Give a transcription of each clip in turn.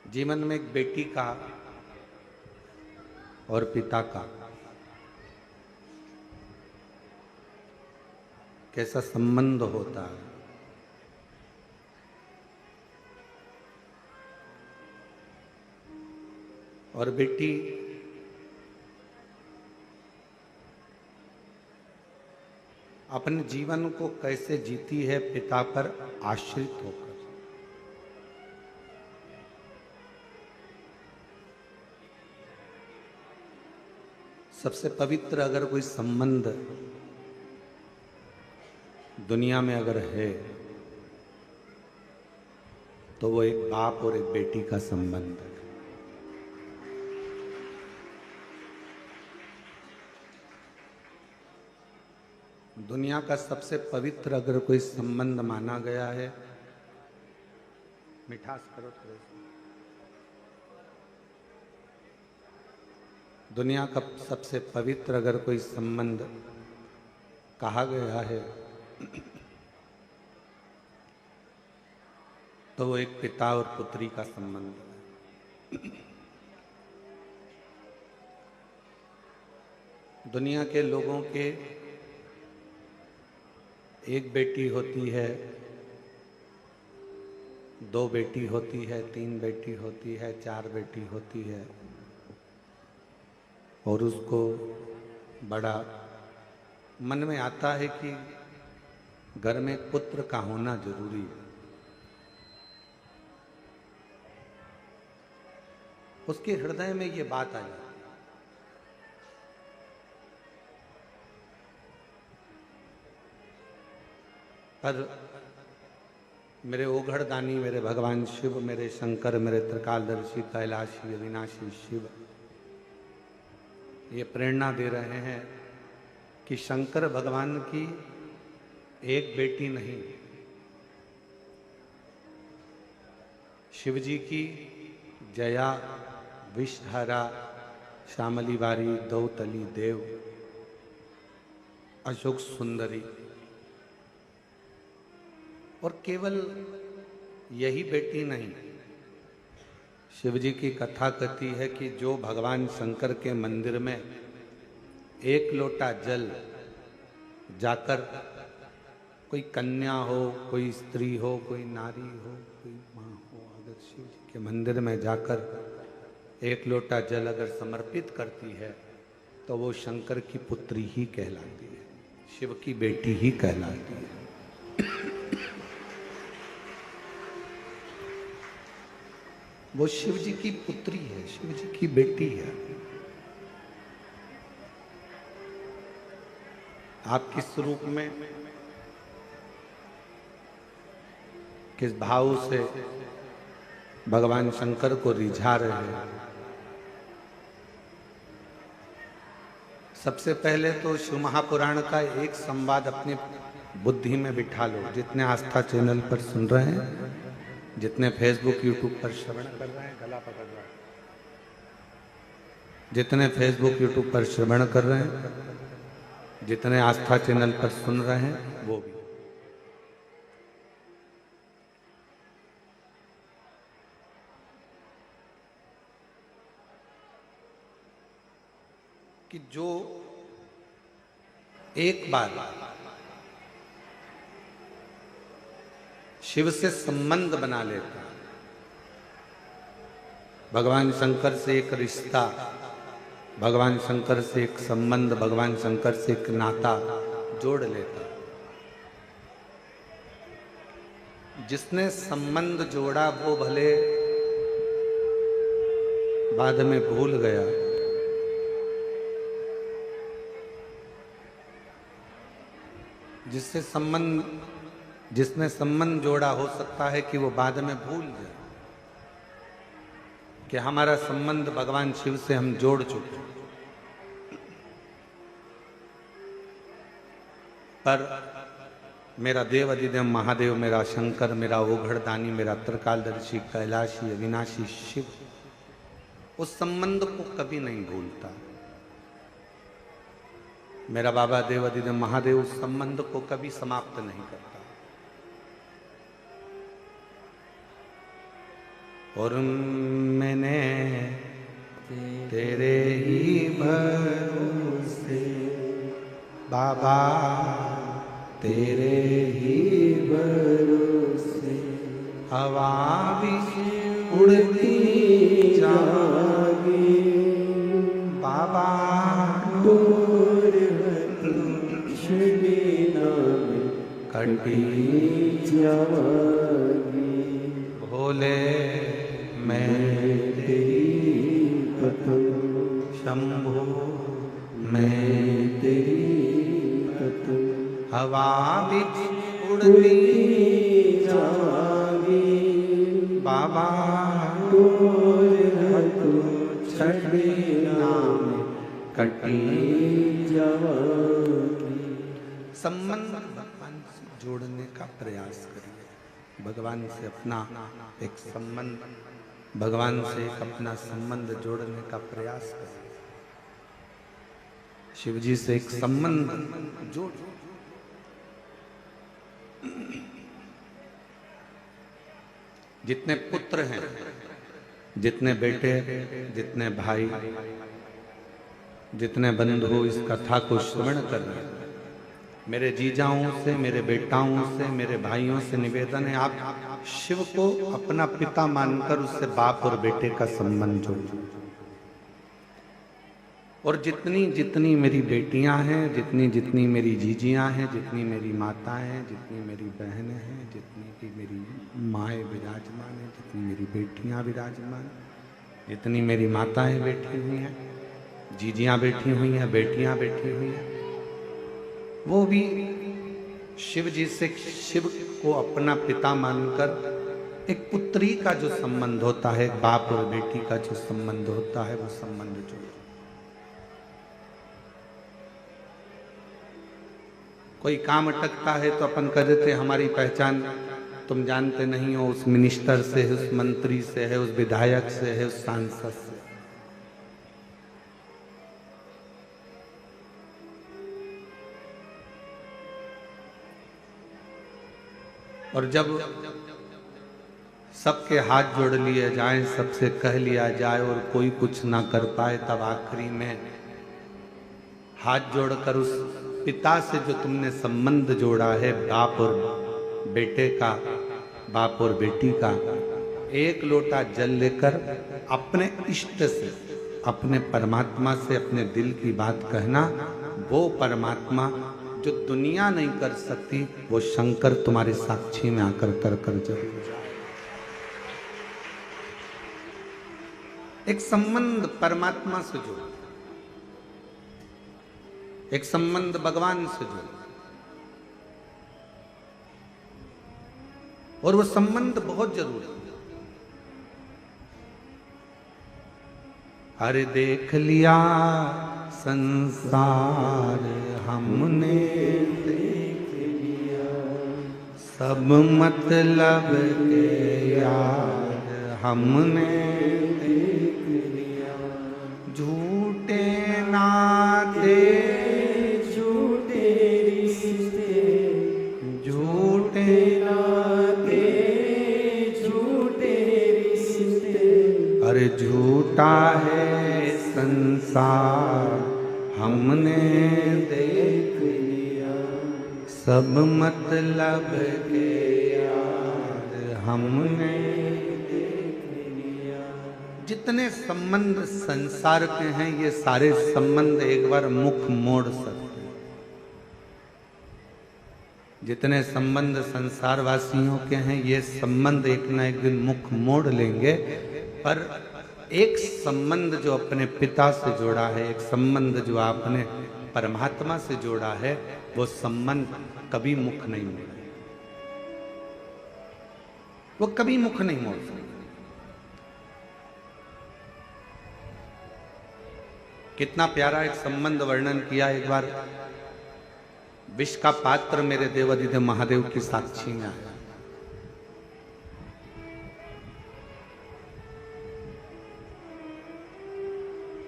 जीवन में एक बेटी का और पिता का कैसा संबंध होता है। और बेटी अपने जीवन को कैसे जीती है पिता पर आश्रित होकर। सबसे पवित्र अगर कोई संबंध दुनिया में अगर है तो वो एक बाप और एक बेटी का संबंध है। दुनिया का सबसे पवित्र अगर कोई संबंध माना गया है, मिठास करो थोड़े से। दुनिया का सबसे पवित्र अगर कोई संबंध कहा गया है तो वो एक पिता और पुत्री का संबंध है। दुनिया के लोगों के एक बेटी होती है, दो बेटी होती है, तीन बेटी होती है, चार बेटी होती है और उसको बड़ा मन में आता है कि घर में पुत्र का होना जरूरी है। उसके हृदय में ये बात आ जाती है। पर मेरे ओघड़दानी, मेरे भगवान शिव, मेरे शंकर, मेरे त्रिकालदर्शी, कैलाशी, अविनाशी शिव ये प्रेरणा दे रहे हैं कि शंकर भगवान की एक बेटी नहीं, शिव जी की जया, विषहरा, श्यामली बारी, दौतली देव, अशोक सुंदरी, और केवल यही बेटी नहीं, शिव जी की कथा कहती है कि जो भगवान शंकर के मंदिर में एक लोटा जल जाकर कोई कन्या हो, कोई स्त्री हो, कोई नारी हो, कोई माँ हो, अगर शिव जी के मंदिर में जाकर एक लोटा जल अगर समर्पित करती है तो वो शंकर की पुत्री ही कहलाती है, शिव की बेटी ही कहलाती है। वो शिव जी की पुत्री है, शिव जी की बेटी है। आप किस रूप में, किस भाव से भगवान शंकर को रिझा रहे हैं। सबसे पहले तो शिव महापुराण का एक संवाद अपनी बुद्धि में बिठा लो। जितने आस्था चैनल पर सुन रहे हैं, जितने फेसबुक यूट्यूब पर श्रवण कर रहे हैं, गला पकड़ रहा है, जितने फेसबुक यूट्यूब पर श्रवण कर रहे हैं, जितने आस्था चैनल पर सुन रहे हैं, वो भी कि जो एक बार शिव से संबंध बना लेता, भगवान शंकर से एक रिश्ता, भगवान शंकर से एक संबंध, भगवान शंकर से एक नाता जोड़ लेता, जिसने संबंध जोड़ा वो भले बाद में भूल गया, जिसने संबंध जोड़ा हो सकता है कि वो बाद में भूल जाए कि हमारा संबंध भगवान शिव से हम जोड़ चुके। पर मेरा देव अधिदेव महादेव, मेरा शंकर, मेरा ओघड़दानी, मेरा त्रिकालदर्शी, कैलाशी, अविनाशी शिव उस संबंध को कभी नहीं भूलता। मेरा बाबा देव अधिदेव महादेव उस संबंध को कभी समाप्त नहीं करता। और मैंने तेरे ही भरोसे बाबा, तेरे ही भरोसे हवा भी उड़ती जागी बाबा, डोर कटी जागी भोले मैं तेरी पतंग, शंभो मैं तेरी पतंग, हवा भी उड़ती जागी बाबा, छड़ी नाम कटी जागी। संबंध भगवान से जोड़ने का प्रयास करिए। भगवान से अपना एक संबंध, भगवान से एक अपना संबंध जोड़ने का प्रयास करिए। शिव जी से एक संबंध जोड़। जितने पुत्र हैं, जितने बेटे, जितने भाई, जितने बंधु इस कथा को श्रवण कर रहे हैं, मेरे जीजाओं से, मेरे बेटाओं से, मेरे भाइयों से निवेदन है, आप शिव को अपना पिता मानकर उससे बाप और बेटे का संबंध जोड़ो। और जितनी जितनी मेरी बेटियां हैं, जितनी जितनी मेरी जीजियां हैं, जितनी मेरी माताएं हैं, जितनी मेरी बहनें हैं, जितनी की मेरी माएँ विराजमान हैं, जितनी मेरी बेटियां विराजमान, जितनी मेरी माताएं बैठी हुई हैं, जीजियां बैठी हुई हैं, बेटियां बैठी हुई हैं, वो भी शिव जी से, शिव को अपना पिता मानकर एक पुत्री का जो संबंध होता है, बाप और बेटी का जो संबंध होता है, वो संबंध जोड़ो। कोई काम अटकता है तो अपन कह देते हमारी पहचान तुम जानते नहीं हो, उस मिनिस्टर से है, उस मंत्री से है, उस विधायक से है, उस सांसद से। और जब सबके हाथ जोड़ लिए जाएं, सबसे कह लिया जाए और कोई कुछ ना कर पाए, तब आखिरी में हाथ जोड़कर उस पिता से जो तुमने संबंध जोड़ा है, बाप और बेटे का, बाप और बेटी का, एक लोटा जल लेकर अपने इष्ट से, अपने परमात्मा से अपने दिल की बात कहना। वो परमात्मा जो दुनिया नहीं कर सकती, वो शंकर तुम्हारे साक्षी में आकर कर कर जरूर जाए। एक संबंध परमात्मा से जोड़ो, एक संबंध भगवान से जोड़ो, और वो संबंध बहुत जरूरी है। अरे देख लिया संसार हमने, देख लिया सब मतलब के यार हमने, देख लिया झूठे नाते, झूठे रिश्ते, झूठे नाते, झूठे रिश्ते, अरे झूठा है संसार हमने देख लिया, सब मतलब के यार हमने देख लिया। जितने संबंध संसार के हैं, ये सारे संबंध एक बार मुख मोड़ सकते हैं। जितने संबंध संसार वासियों के हैं, ये संबंध एक ना एक दिन मुख मोड़ लेंगे। पर एक संबंध जो अपने पिता से जोड़ा है, एक संबंध जो आपने परमात्मा से जोड़ा है, वो संबंध कभी मुख नहीं मोड़े, वो कभी मुख नहीं मोड़ सकते। कितना प्यारा एक संबंध वर्णन किया एक बार। विष का पात्र मेरे देवाधिदेव महादेव की साक्षी में आया।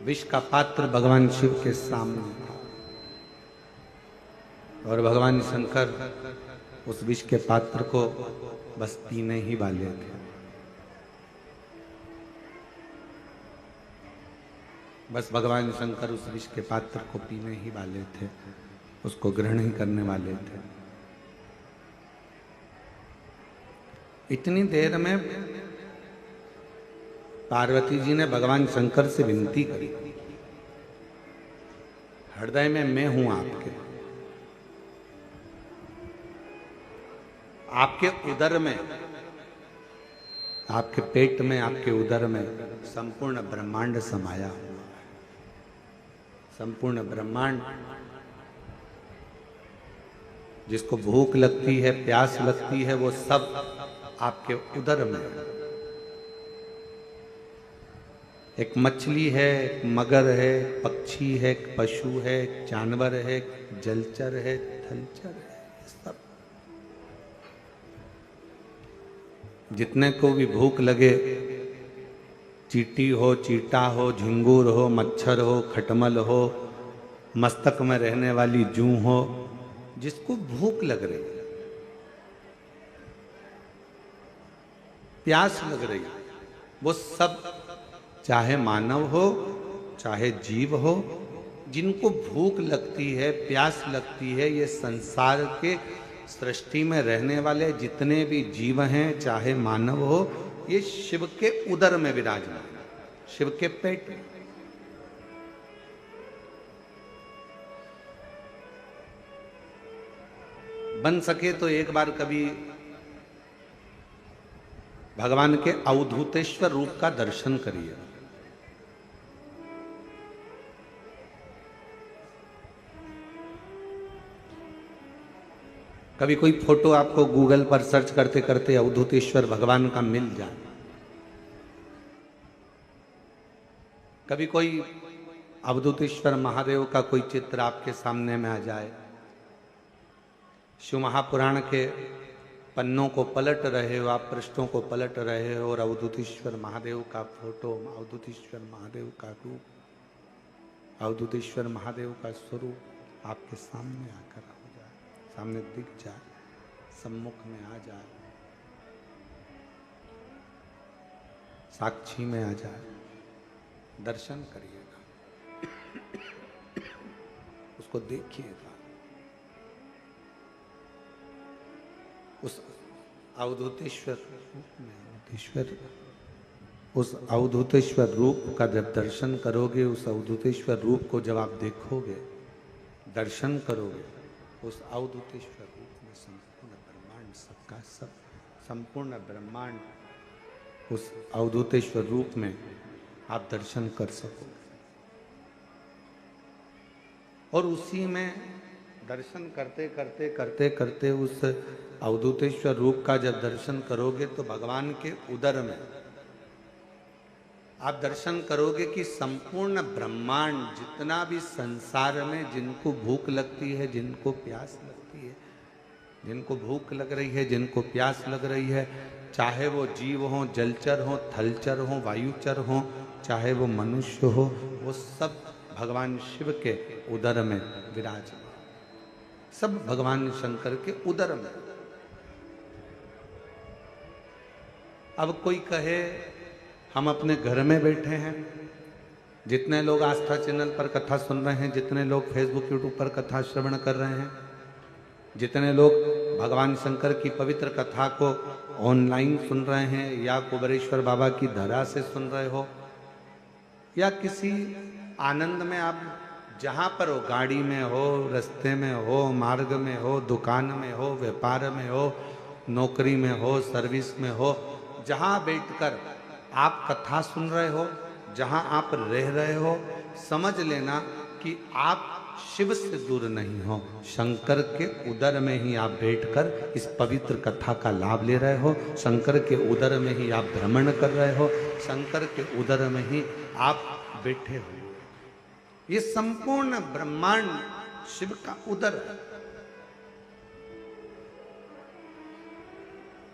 विष का पात्र भगवान शिव के सामने था और भगवान शंकर उस विष के पात्र को बस पीने ही वाले थे। बस भगवान शंकर उस विष के पात्र को पीने ही वाले थे, उसको ग्रहण ही करने वाले थे। इतनी देर में पार्वती जी ने भगवान शंकर से विनती करी, हृदय में मैं हूं आपके, आपके उदर में, आपके पेट में, आपके उदर में संपूर्ण ब्रह्मांड समाया हुआ है। संपूर्ण ब्रह्मांड, जिसको भूख लगती है, प्यास लगती है, वो सब आपके उदर में। एक मछली है, एक मगर है, एक पक्षी है, एक पशु है, एक जानवर है, एक जलचर है, थलचर है, सब जितने को भी भूख लगे, चींटी हो, चीटा हो, झिंगुर हो, मच्छर हो, खटमल हो, मस्तक में रहने वाली जूं हो, जिसको भूख लग रही, प्यास लग रही, वो सब, चाहे मानव हो चाहे जीव हो, जिनको भूख लगती है, प्यास लगती है, ये संसार के सृष्टि में रहने वाले जितने भी जीव हैं, चाहे मानव हो, ये शिव के उदर में विराजमान, शिव के पेट में। बन सके तो एक बार कभी भगवान के अवधूतेश्वर रूप का दर्शन करिए। कभी कोई फोटो आपको गूगल पर सर्च करते करते अवधूतेश्वर भगवान का मिल जाए, कभी कोई अवधूतेश्वर महादेव का कोई चित्र आपके सामने में आ जाए, शिव महापुराण के पन्नों को पलट रहे हो आप, पृष्ठों को पलट रहे हो और अवधूतेश्वर महादेव का फोटो, अवधूतेश्वर महादेव का रूप, अवधूतेश्वर महादेव का स्वरूप आपके सामने आकर हो जाए, सामने दिख जाए, सम्मुख में आ जाए, साक्षी में आ जाए, दर्शन करिएगा, उसको देखिएगा। उस अवधूतेश्वर उस अवधूतेश्वर रूप का जब दर्शन करोगे, उस अवधूतेश्वर रूप को जब आप देखोगे, दर्शन करोगे, उस अवधूतेश्वर रूप में संपूर्ण ब्रह्मांड, सबका सब, संपूर्ण ब्रह्मांड उस अवधूतेश्वर रूप में आप दर्शन कर सकोगे। और उसी में दर्शन करते करते करते करते उस अवधूतेश्वर रूप का जब दर्शन करोगे तो भगवान के उदर में आप दर्शन करोगे कि संपूर्ण ब्रह्मांड, जितना भी संसार में जिनको भूख लगती है, जिनको प्यास लगती है, जिनको भूख लग रही है, जिनको प्यास लग रही है, चाहे वो जीव हो, जलचर हो, थलचर हो, वायुचर हो, चाहे वो मनुष्य हो, वो सब भगवान शिव के उदर में विराजमान, सब भगवान शंकर के उदर में। अब कोई कहे हम अपने घर में बैठे हैं, जितने लोग आस्था चैनल पर कथा सुन रहे हैं, जितने लोग फेसबुक यूट्यूब पर कथा श्रवण कर रहे हैं, जितने लोग भगवान शंकर की पवित्र कथा को ऑनलाइन सुन रहे हैं, या कुबेरेश्वर बाबा की धरा से सुन रहे हो, या किसी आनंद में आप जहाँ पर हो, गाड़ी में हो, रास्ते में हो, मार्ग में हो, दुकान में हो, व्यापार में हो, नौकरी में हो, सर्विस में हो, जहाँ बैठकर आप कथा सुन रहे हो, जहाँ आप रह रहे हो, समझ लेना कि आप शिव से दूर नहीं हो, शंकर के उदर में ही आप बैठकर इस पवित्र कथा का लाभ ले रहे हो, शंकर के उदर में ही आप भ्रमण कर रहे हो, शंकर के उदर में ही आप बैठे हो। ये संपूर्ण ब्रह्मांड शिव का उदर है,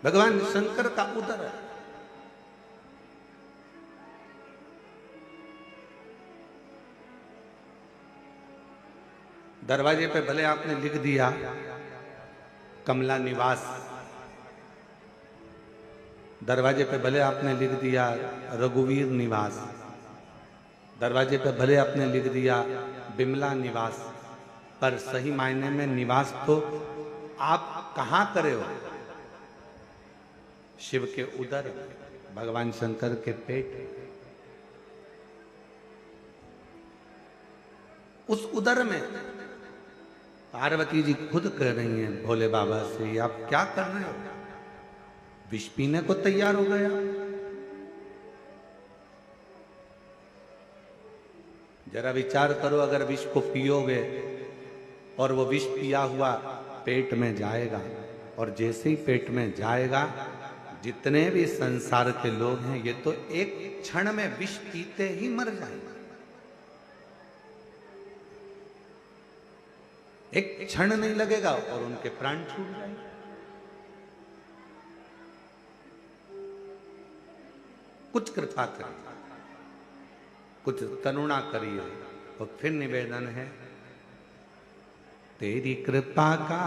भगवान शंकर का उदर है। दरवाजे पे भले आपने लिख दिया कमला निवास, दरवाजे पे भले आपने लिख दिया रघुवीर निवास, दरवाजे पे भले आपने लिख दिया बिमला निवास, पर सही मायने में निवास तो आप कहां करे हो? शिव के उदर, भगवान शंकर के पेट। उस उदर में पार्वती जी खुद कह रही हैं भोले बाबा से, आप क्या कर रहे हो? विष पीने को तैयार हो गया। जरा विचार करो, अगर विष को पियोगे और वो विष पिया हुआ पेट में जाएगा, और जैसे ही पेट में जाएगा, जितने भी संसार के लोग हैं ये तो एक क्षण में विष पीते ही मर जाएंगे। एक क्षण नहीं लगेगा और उनके प्राण छूट जाएंगे। कुछ कृपा करिए, कुछ करुणा करिए। और फिर निवेदन है, तेरी कृपा का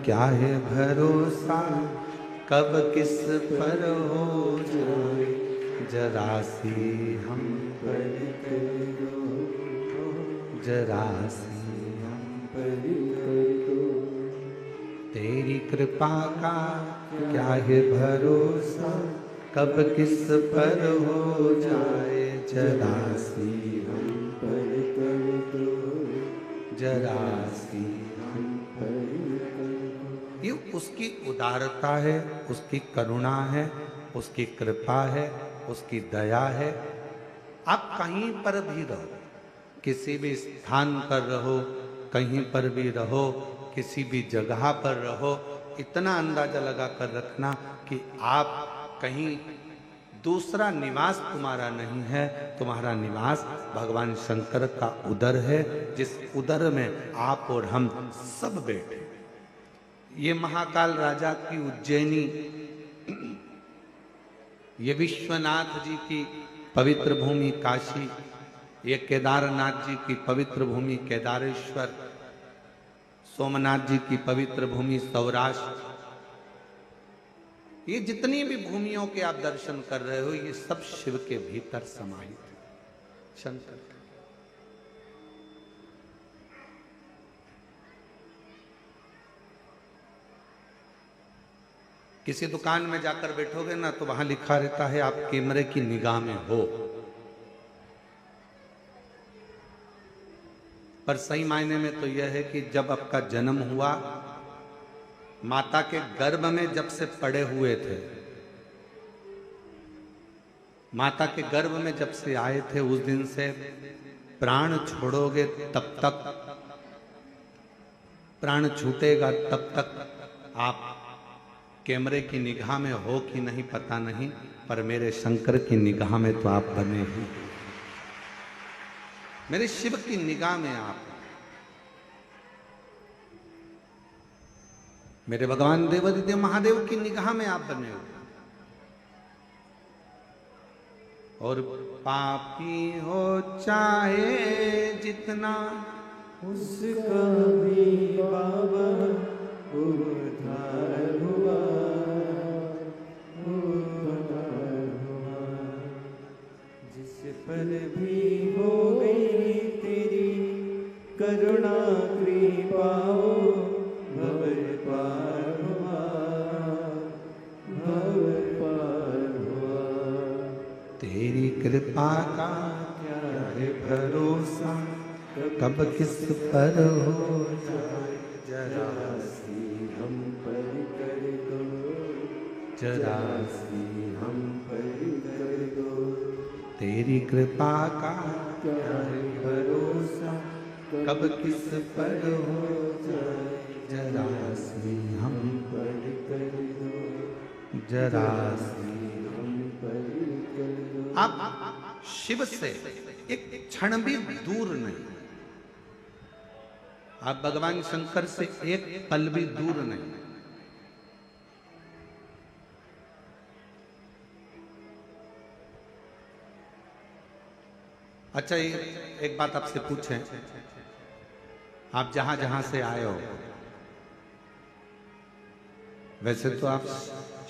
क्या है भरोसा, कब किस पर हो जाए जरा सी हम पर कर दो, जरा सी हम पर कर दो। तेरी कृपा का क्या है भरोसा, कब किस पर हो जाए जरा सी हम पर कर दो, जरा सी हम पर कर दो। ये उसकी उदारता है, उसकी करुणा है, उसकी कृपा है, उसकी दया है। आप कहीं पर भी रहो, किसी भी स्थान पर रहो, कहीं पर भी रहो, किसी भी जगह पर रहो, इतना अंदाजा लगा कर रखना कि आप कहीं दूसरा निवास तुम्हारा नहीं है, तुम्हारा निवास भगवान शंकर का उदर है, जिस उदर में आप और हम सब बैठे। ये महाकाल राजा की उज्जैनी, ये विश्वनाथ जी की पवित्र भूमि काशी, ये केदारनाथ जी की पवित्र भूमि केदारेश्वर, सोमनाथ जी की पवित्र भूमि सौराष्ट्र, ये जितनी भी भूमियों के आप दर्शन कर रहे हो, ये सब शिव के भीतर समाहित है। शंकर किसी दुकान में जाकर बैठोगे ना, तो वहां लिखा रहता है आप कैमरे की निगाह में हो, पर सही मायने में तो यह है कि जब आपका जन्म हुआ, माता के गर्भ में जब से पड़े हुए थे, माता के गर्भ में जब से आए थे, उस दिन से प्राण छोड़ोगे तब तक, प्राण छूटेगा तब तक आप कैमरे की निगाह में हो कि नहीं पता नहीं, पर मेरे शंकर की निगाह में तो आप बने ही, मेरे शिव की निगाह में आप, मेरे भगवान देवादिदेव महादेव की निगाह में आप बने हो। और पापी हो चाहे जितना, उसका भी बाबा उद्धार हुआ, उद्धार हुआ। जिस पर भी हो गई तेरी करुणा कृपा, भवर पार हुआ, भवर पार हुआ। तेरी कृपा का क्या है भरोसा, कब किस पर हो जाए जरा सी हम पर कर दो, जरा सी हम पर कर दो। तेरी कृपा का क्या है भरोसा, कब किस पर हो जाए जरा सी हम पर कर दो, जरा सी हम पर कर दो। आप शिव से एक क्षण भी दूर नहीं, आप भगवान शंकर से एक पल भी दूर नहीं। अच्छा, एक बात आपसे पूछें, आप जहां जहां से आए हो, वैसे तो आप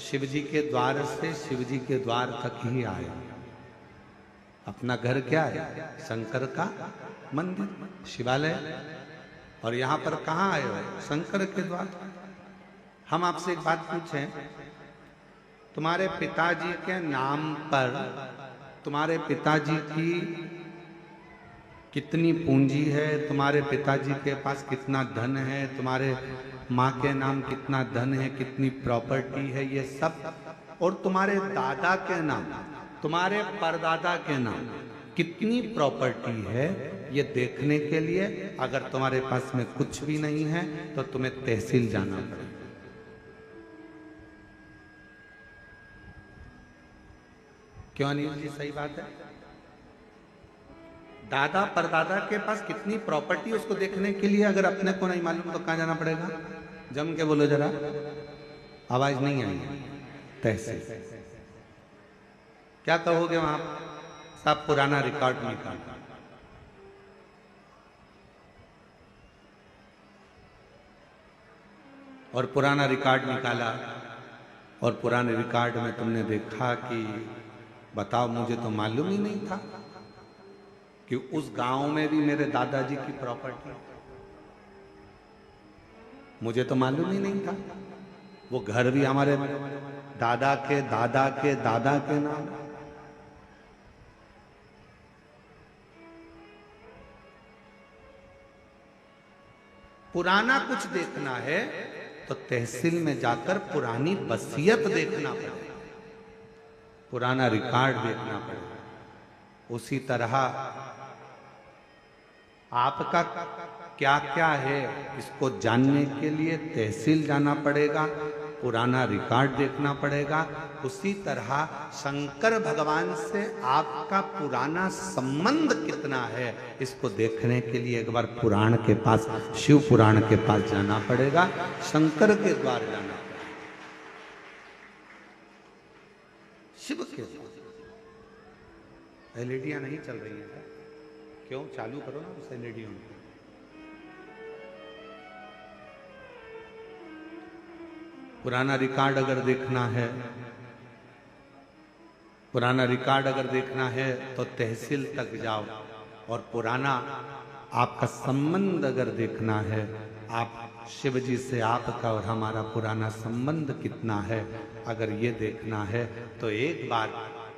शिव जी के द्वार से शिव जी के द्वार तक ही आए हो, अपना घर क्या है? शंकर का मंदिर, शिवालय। और यहां पर कहां आए हो? शंकर के द्वार। हम आपसे एक बात पूछें, तुम्हारे पिताजी के नाम पर तुम्हारे पिताजी की कितनी पूंजी है? तुम्हारे पिताजी के पास कितना धन है? तुम्हारे माँ के नाम कितना धन है, कितनी प्रॉपर्टी है, ये सब। और तुम्हारे दादा के नाम, तुम्हारे परदादा के नाम कितनी प्रॉपर्टी है, ये देखने के लिए अगर तुम्हारे पास में कुछ भी नहीं है तो तुम्हें तहसील जाना पड़ेगा। क्यों अनिल जी? सही बात है। दादा परदादा के पास कितनी प्रॉपर्टी, उसको देखने के लिए अगर अपने को नहीं मालूम तो कहां जाना पड़ेगा? जम के बोलो जरा, आवाज नहीं आई। तहसील। क्या कहोगे वहां? सब पुराना रिकॉर्ड निकाल। और पुराना रिकॉर्ड निकाला और पुराने रिकॉर्ड में तुमने देखा कि बताओ, मुझे तो मालूम ही नहीं था कि उस गांव में भी मेरे दादाजी की प्रॉपर्टी, मुझे तो मालूम ही नहीं था। वो घर भी हमारे दादा के दादा के दादा के नाम। पुराना कुछ देखना है तो तहसील में जाकर पुरानी वसीयत देखना पड़ेगा, पुराना रिकॉर्ड देखना पड़ेगा। उसी तरह आपका क्या क्या है, इसको जानने के लिए तहसील जाना पड़ेगा, पुराना रिकॉर्ड देखना पड़ेगा। उसी तरह शंकर भगवान से आपका पुराना संबंध कितना है, इसको देखने के लिए एक बार पुराण के पास, शिव पुराण के पास जाना पड़ेगा, शंकर के द्वार जाना पड़ेगा, शिव के द्वार। एलईडियां नहीं चल रही है? क्यों? चालू करो ना उस एलईडियों में। पुराना रिकॉर्ड अगर देखना है, पुराना रिकॉर्ड अगर देखना है तो तहसील तक जाओ। और पुराना आपका संबंध अगर देखना है, आप शिव जी से आपका और हमारा पुराना संबंध कितना है, अगर ये देखना है तो एक बार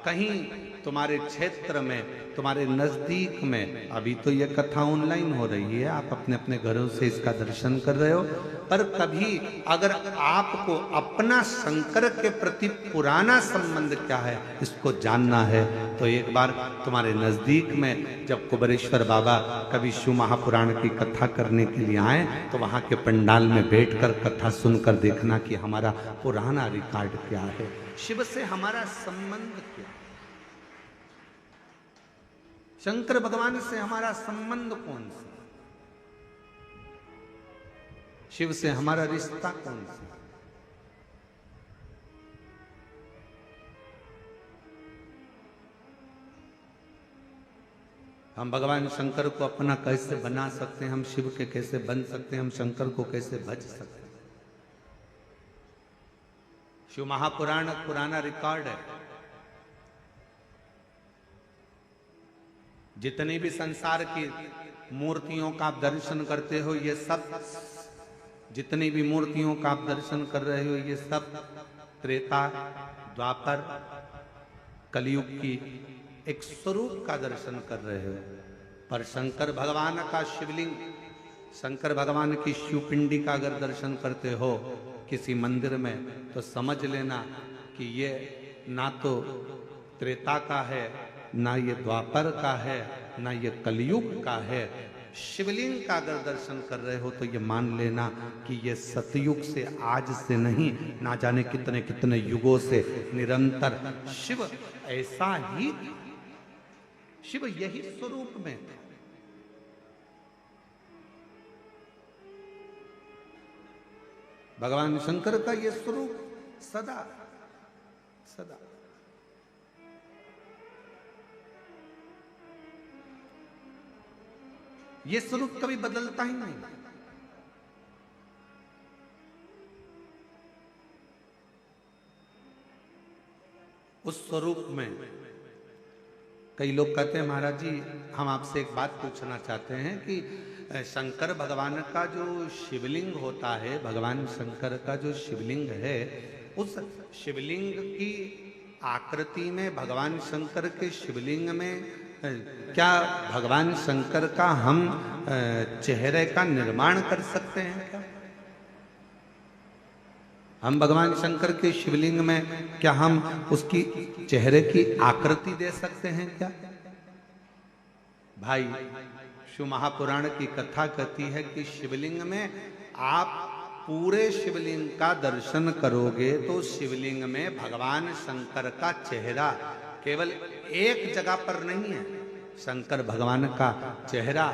कहीं तुम्हारे क्षेत्र में, तुम्हारे नजदीक में, अभी तो ये कथा ऑनलाइन हो रही है, आप अपने अपने घरों से इसका दर्शन कर रहे हो, पर कभी अगर आपको अपना शंकर के प्रति पुराना संबंध क्या है इसको जानना है तो एक बार तुम्हारे नजदीक में जब कुबेरेश्वर बाबा कभी शिव महापुराण की कथा करने के लिए आए तो वहां के पंडाल में बैठकर कथा सुनकर देखना कि हमारा पुराना रिकॉर्ड क्या है, शिव से हमारा संबंध क्या है, शंकर भगवान से हमारा संबंध कौन सा, शिव से हमारा रिश्ता कौन सा। हम भगवान शंकर को अपना कैसे बना सकते हैं, हम शिव के कैसे बन सकते हैं, हम शंकर को कैसे भज सकते हैं। शिव महापुराण पुराना रिकॉर्ड है। जितनी भी संसार की मूर्तियों का आप दर्शन करते हो, ये सब, जितनी भी मूर्तियों का आप दर्शन कर रहे हो, ये सब त्रेता द्वापर कलयुग की एक स्वरूप का दर्शन कर रहे हो। पर शंकर भगवान का शिवलिंग, शंकर भगवान की शिवपिंडी का अगर दर्शन करते हो किसी मंदिर में तो समझ लेना कि ये ना तो त्रेता का है, ना ये द्वापर का है, ना ये कलयुग का है। शिवलिंग का अगर दर्शन कर रहे हो तो ये मान लेना कि ये सतयुग से, आज से नहीं, ना जाने कितने कितने युगों से निरंतर शिव ऐसा ही, शिव यही स्वरूप में था। भगवान शंकर का ये स्वरूप सदा सदा। ये स्वरूप कभी बदलता ही नहीं। उस स्वरूप में कई लोग कहते हैं महाराज जी हम आपसे एक बात पूछना चाहते हैं कि शंकर भगवान का जो शिवलिंग होता है, भगवान शंकर का जो शिवलिंग है, उस शिवलिंग की आकृति में, भगवान शंकर के शिवलिंग में क्या भगवान शंकर का हम चेहरे का निर्माण कर सकते हैं क्या? हम भगवान शंकर के शिवलिंग में क्या हम उसकी चेहरे की आकृति दे सकते हैं क्या? भाई शिव महापुराण की कथा कहती है कि शिवलिंग में आप पूरे शिवलिंग का दर्शन करोगे तो शिवलिंग में भगवान शंकर का चेहरा केवल एक जगह पर नहीं है। शंकर भगवान का चेहरा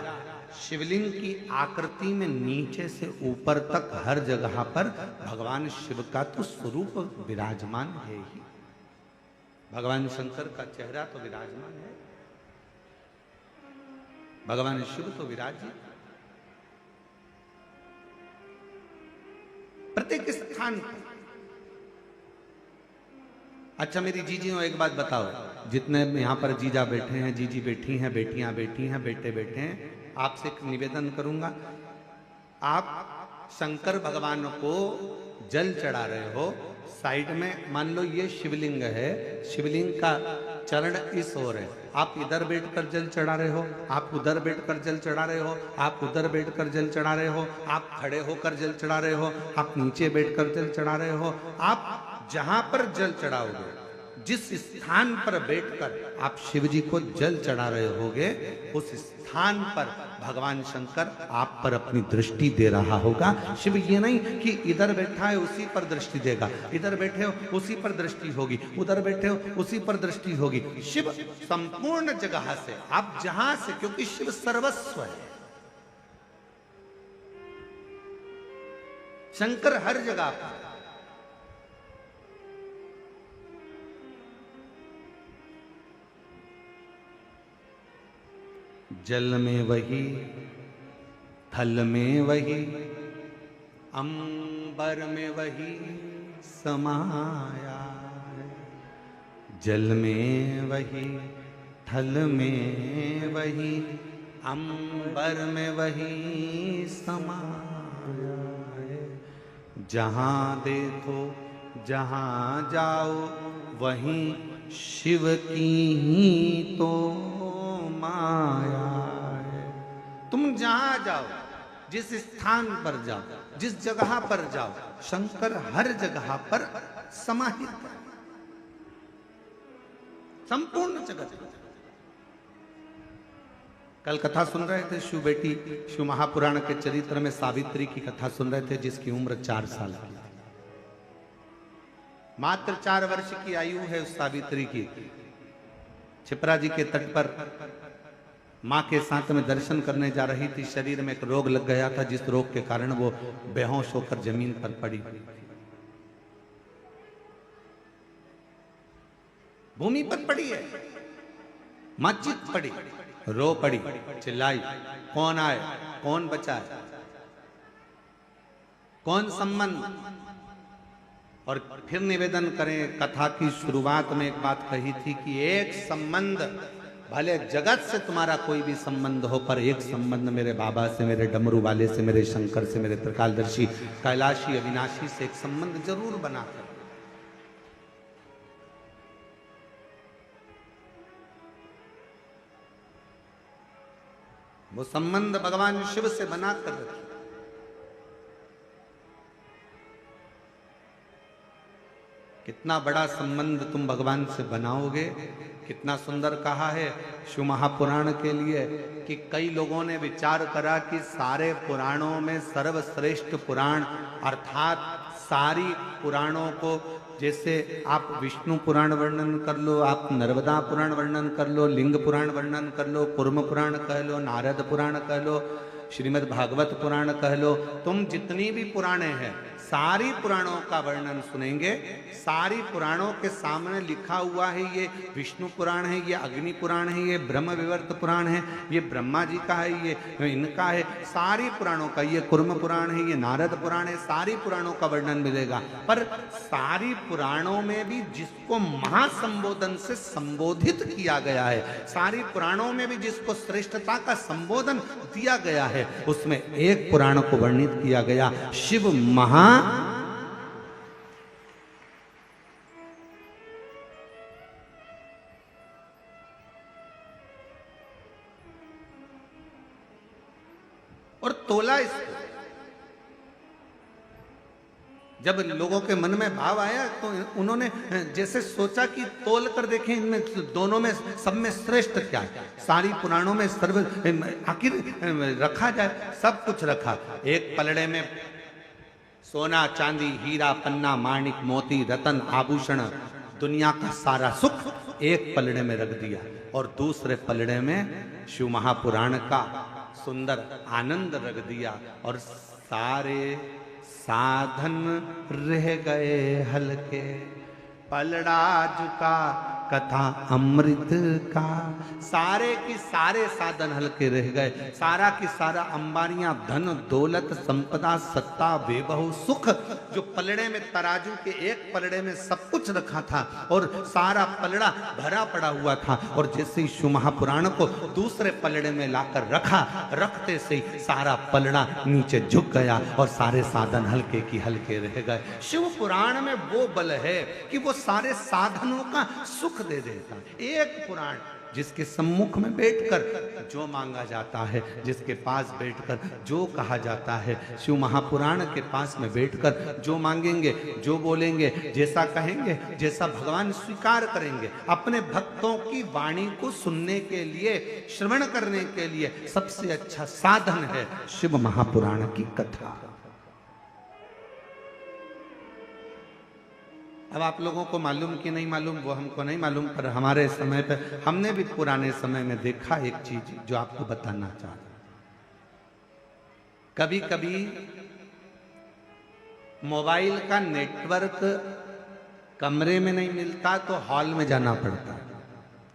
शिवलिंग की आकृति में नीचे से ऊपर तक हर जगह पर भगवान शिव का तो स्वरूप विराजमान है ही। भगवान शंकर का चेहरा तो विराजमान है, भगवान शिव तो विराजित प्रत्येक स्थान पर। अच्छा मेरी जीजियों एक बात बताओ, जितने यहाँ पर जीजा बैठे हैं, जीजी बैठी हैं, बेटियां बैठी हैं, बेटे बैठे हैं, आपसे एक निवेदन करूंगा, आप शंकर भगवान को जल चढ़ा रहे हो, साइड में मान लो ये शिवलिंग है, शिवलिंग का चरण इस ओर है, आप इधर बैठकर जल चढ़ा रहे हो, आप उधर बैठकर जल चढ़ा रहे हो, आप उधर बैठकर जल चढ़ा रहे हो, आप खड़े होकर जल चढ़ा रहे हो, आप नीचे बैठकर जल चढ़ा रहे हो, आप जहां पर जल चढ़ाओगे, जिस स्थान पर बैठकर आप शिव जी को जल चढ़ा रहे होगे, उस स्थान पर भगवान शंकर आप पर अपनी दृष्टि दे रहा होगा। शिव ये नहीं कि इधर बैठा है उसी पर दृष्टि देगा, इधर बैठे हो उसी पर दृष्टि होगी, उधर बैठे हो उसी पर दृष्टि होगी। शिव संपूर्ण जगह से, आप जहां से, क्योंकि शिव सर्वस्व है, शंकर हर जगह पर। जल में वही, थल में वही, अंबर में वही समाया है। जल में वही, थल में वही, अंबर में वही समाया है। जहाँ देखो जहाँ जाओ वहीं शिव की ही तो माया है। तुम जहां जाओ, जिस स्थान पर जाओ, जिस जगह पर जाओ, शंकर हर जगह पर समाहित है, संपूर्ण जगत। कल कथा सुन रहे थे शिव बेटी, शिव महापुराण के चरित्र में सावित्री की कथा सुन रहे थे, जिसकी उम्र 4 साल की, मात्र 4 वर्ष की आयु है उस सावित्री की। छिपरा जी के तट पर मां के साथ में दर्शन करने जा रही थी, शरीर में एक रोग लग गया था, जिस रोग के कारण वो बेहोश होकर जमीन पर पड़ी, भूमि पर पड़ी है, मस्जिद पड़ी, रो पड़ी, चिल्लाई, कौन आए, कौन बचाए, कौन संबंध। और फिर निवेदन करें, कथा की शुरुआत में एक बात कही थी कि एक संबंध, भले जगत से तुम्हारा कोई भी संबंध हो, पर एक संबंध मेरे बाबा से, मेरे डमरू वाले से, मेरे शंकर से, मेरे त्रिकालदर्शी कैलाशी अविनाशी से एक संबंध जरूर बना कर, वो संबंध भगवान शिव से बना कर रखिए। कितना बड़ा संबंध तुम भगवान से बनाओगे। कितना सुंदर कहा है शिव महापुराण के लिए कि कई लोगों ने विचार करा कि सारे पुराणों में सर्वश्रेष्ठ पुराण अर्थात सारी पुराणों को, जैसे आप विष्णु पुराण वर्णन कर लो, आप नर्मदा पुराण वर्णन कर लो, लिंग पुराण वर्णन कर लो, कूर्म पुराण कह लो, नारद पुराण कह लो, श्रीमद् भागवत पुराण कह लो, तुम जितनी भी पुराणे हैं सारी पुराणों का वर्णन सुनेंगे। सारी पुराणों के सामने लिखा हुआ है, ये विष्णु पुराण है, ये अग्नि पुराण है, ये ब्रह्म विवर्त पुराण है, ये ब्रह्मा जी का है, ये इनका है, सारी पुराणों का, ये कुर्म पुराण है, ये नारद पुराण है, सारी पुराणों का वर्णन मिलेगा। पर सारी पुराणों में भी जिसको महासंबोधन से संबोधित किया गया है, सारी पुराणों में भी जिसको श्रेष्ठता का संबोधन दिया गया है, उसमें एक पुराण को वर्णित किया गया, शिव महा और तोला इसको। जब लोगों के मन में भाव आया तो उन्होंने जैसे सोचा कि तोल कर देखें इनमें दोनों में सब में श्रेष्ठ क्या है। सारी पुराणों में सर्व आखिर रखा जाए, सब कुछ रखा। एक पलड़े में सोना चांदी हीरा पन्ना माणिक मोती रतन आभूषण दुनिया का सारा सुख एक पलड़े में रख दिया, और दूसरे पलड़े में शिव महापुराण का सुंदर आनंद रख दिया, और सारे साधन रह गए हल्के। पलड़ा झुका कथा अमृत का, सारे की सारे साधन हल्के रह गए। सारा की सारा अंबारियां धन दौलत संपदा सत्ता वैभव सुख जो पलड़े में तराजू के एक पलड़े में सब कुछ रखा था, और सारा पलड़ा भरा पड़ा हुआ था, और जैसे ही शिव महापुराण को दूसरे पलड़े में लाकर रखा, रखते से ही सारा पलड़ा नीचे झुक गया और सारे साधन हल्के की हल्के रह गए। शिव पुराण में वो बल है कि वो सारे साधनों का सुख दे देता। एक पुराण जिसके सम्मुख में बैठकर जो मांगा जाता है, जिसके पास बैठकर जो कहा जाता है, शिव महापुराण के पास में बैठकर जो मांगेंगे, जो बोलेंगे, जैसा कहेंगे, जैसा भगवान स्वीकार करेंगे। अपने भक्तों की वाणी को सुनने के लिए, श्रवण करने के लिए सबसे अच्छा साधन है शिव महापुराण की कथा। अब आप लोगों को मालूम कि नहीं मालूम वो हमको नहीं मालूम, पर हमारे समय पे हमने भी पुराने समय में देखा एक चीज जो आपको बताना चाहता। कभी कभी मोबाइल का नेटवर्क कमरे में नहीं मिलता तो हॉल में जाना पड़ता।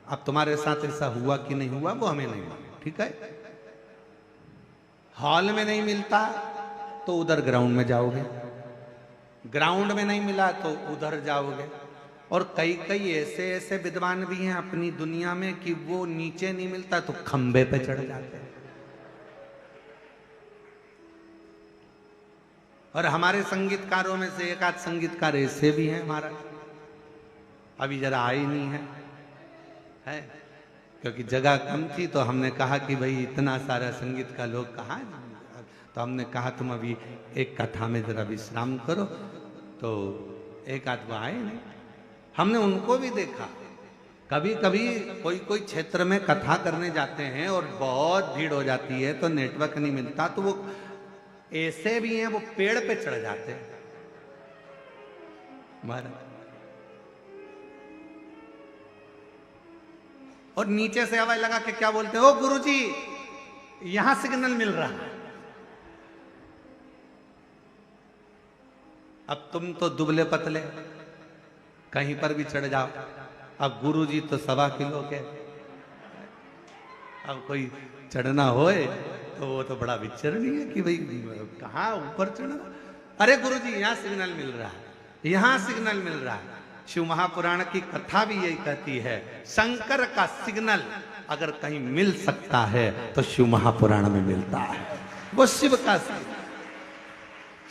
अब तुम्हारे साथ ऐसा हुआ कि नहीं हुआ वो हमें नहीं मालूम, ठीक है। हॉल में नहीं मिलता तो उधर ग्राउंड में जाओगे, ग्राउंड में नहीं मिला तो उधर जाओगे। और कई कई ऐसे ऐसे विद्वान भी हैं अपनी दुनिया में कि वो नीचे नहीं मिलता तो खंबे पे चढ़ जाते हैं। और हमारे संगीतकारों में से एक आध संगीतकार ऐसे भी हैं हमारा, अभी जरा आए नहीं है, क्योंकि जगह कम थी तो हमने कहा कि भाई इतना सारा संगीत का लोग कहाँ है, तो हमने कहा तुम अभी एक कथा में जरा विश्राम करो, तो एक आध वो आए नहीं। हमने उनको भी देखा, कभी कभी कोई कोई क्षेत्र में कथा करने जाते हैं और बहुत भीड़ हो जाती है तो नेटवर्क नहीं मिलता, तो वो ऐसे भी हैं वो पेड़ पे चढ़ जाते हैं महाराज, और नीचे से आवाज लगा के क्या बोलते हैं, ओ गुरुजी यहां सिग्नल मिल रहा है। अब तुम तो दुबले पतले कहीं पर भी चढ़ जाओ, अब गुरुजी तो 1.25 किलो के, अब कोई चढ़ना होए तो वो तो बड़ा विचर नहीं है कि भाई कहाँ ऊपर चढ़ना। अरे गुरुजी यहाँ सिग्नल मिल रहा है, यहाँ सिग्नल मिल रहा है। शिव महापुराण की कथा भी यही कहती है, शंकर का सिग्नल अगर कहीं मिल सकता है तो शिव महापुराण में मिलता है। वो शिव का सिग्नल,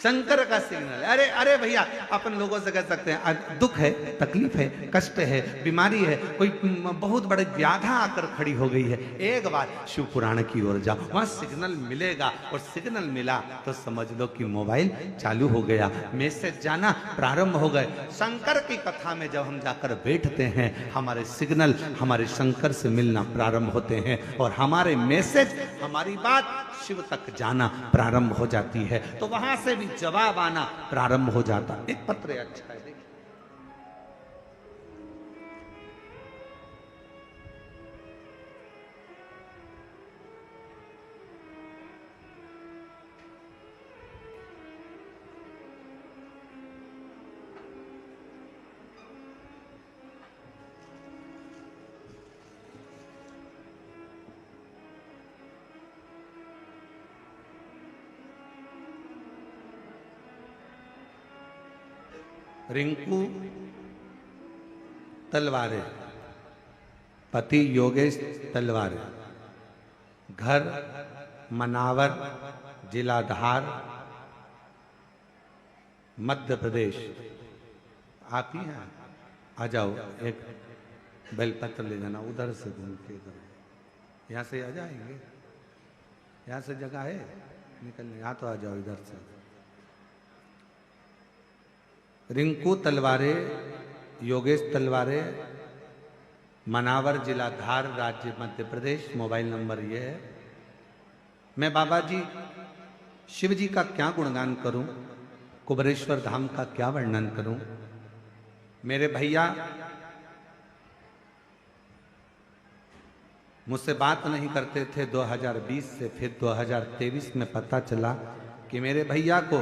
शंकर का सिग्नल। अरे अरे भैया अपन लोगों से कह सकते हैं दुख है, तकलीफ है, कष्ट है, बीमारी है, कोई बहुत बड़ी व्याधा आकर खड़ी हो गई है, एक बार शिव पुराण की ओर जाओ, वहां सिग्नल मिलेगा। और सिग्नल मिला तो समझ लो कि मोबाइल चालू हो गया, मैसेज जाना प्रारंभ हो गए। शंकर की कथा में जब हम जाकर बैठते हैं, हमारे सिग्नल हमारे शंकर से मिलना प्रारंभ होते हैं, और हमारे मैसेज, हमारी बात शिव तक जाना प्रारंभ हो जाती है, तो वहां से भी जवाब आना प्रारंभ हो जाता। एक पत्र अच्छा है, देखिए रिंकू तलवारे, पति योगेश तलवारे, घर मनावर, जिला धार, मध्य प्रदेश। आप ही हैं? आ जाओ, एक बेलपत्र ले जाना, उधर से घूम के इधर। यहाँ से आ जाएंगे, यहाँ से जगह है निकलने, यहाँ तो आ जाओ इधर से। रिंकू तलवारे, योगेश तलवारे, मनावर, जिला धार, राज्य मध्य प्रदेश। मोबाइल नंबर ये है। मैं बाबा जी शिव जी का क्या गुणगान करूं, कुबरेश्वर धाम का क्या वर्णन करूं। मेरे भैया मुझसे बात नहीं करते थे 2020 से, फिर 2023 में पता चला कि मेरे भैया को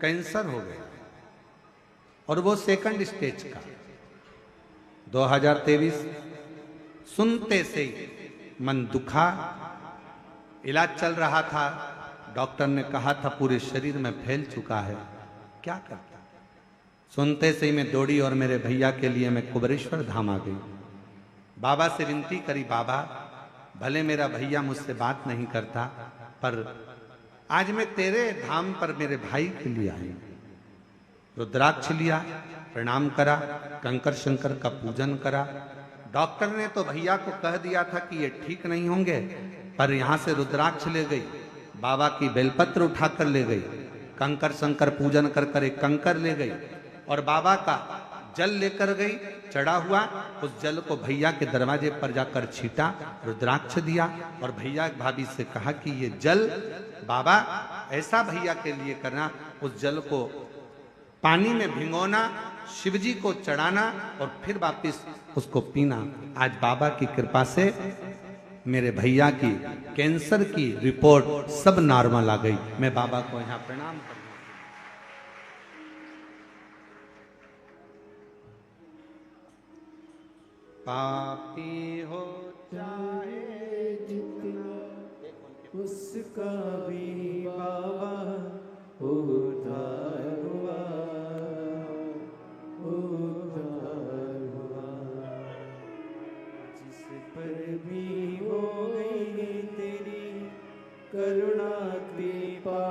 कैंसर हो गया और वो सेकंड स्टेज का। 2023 सुनते से ही मन दुखा। इलाज चल रहा था, डॉक्टर ने कहा था पूरे शरीर में फैल चुका है, क्या करता। सुनते से ही मैं दौड़ी और मेरे भैया के लिए मैं कुबरेश्वर धाम आ गई। बाबा से विनती करी, बाबा भले मेरा भैया मुझसे बात नहीं करता, पर आज मैं तेरे धाम पर मेरे भाई के लिए आई। रुद्राक्ष लिया, प्रणाम करा, कंकर शंकर का पूजन करा। डॉक्टर ने तो भैया को कह दिया था कि ये ठीक नहीं होंगे, पर यहां से रुद्राक्ष ले गई, बाबा की बेलपत्र उठाकर ले गई, कंकर शंकर पूजन कर कर एक कंकर ले गई और बाबा का जल लेकर गई, चढ़ा हुआ। उस जल को भैया के दरवाजे पर जाकर छीटा, रुद्राक्ष दिया और भैया भाभी से कहा कि ये जल बाबा ऐसा भैया के लिए करना, उस जल को पानी में भिगोना, शिवजी को चढ़ाना और फिर वापिस उसको पीना। आज बाबा की कृपा से मेरे भैया की कैंसर की रिपोर्ट सब नॉर्मल आ गई। मैं बाबा को यहाँ प्रणाम करता हूँ। पापी हो चाहे जितना, उसका भी बाबा उद्धार हुआ, उद्धार हुआ। जिस पर भी हो गई तेरी करुणा कृपा,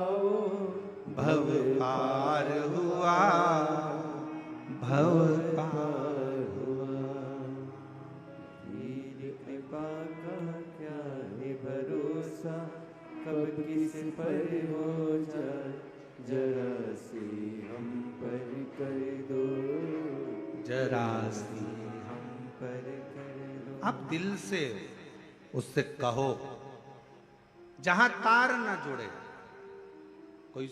भव पार हुआ, भव पार हुआ। तेरी कृपा का क्या है भरोसा, कब किस पर हो जाए, जरा सी हम पर कर दो, जरा सी हम पर कर दो। आप दिल से उससे कहो, जहां तार ना जुड़े। कोई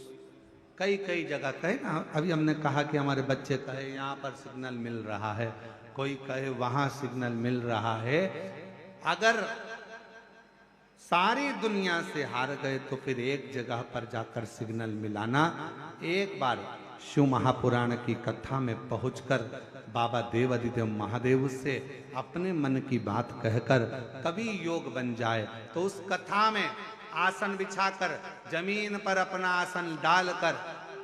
कई कई जगह कहे ना, अभी हमने कहा कि हमारे बच्चे कहे यहाँ पर सिग्नल मिल रहा है, कोई कहे वहां सिग्नल मिल रहा है। अगर सारी दुनिया से हार गए तो फिर एक जगह पर जाकर सिग्नल मिलाना। एक बार शिव महापुराण की कथा में पहुंचकर बाबा देव अधिदेव महादेव से अपने मन की बात कहकर कभी योग बन जाए तो उस कथा में आसन बिछाकर जमीन पर अपना आसन डालकर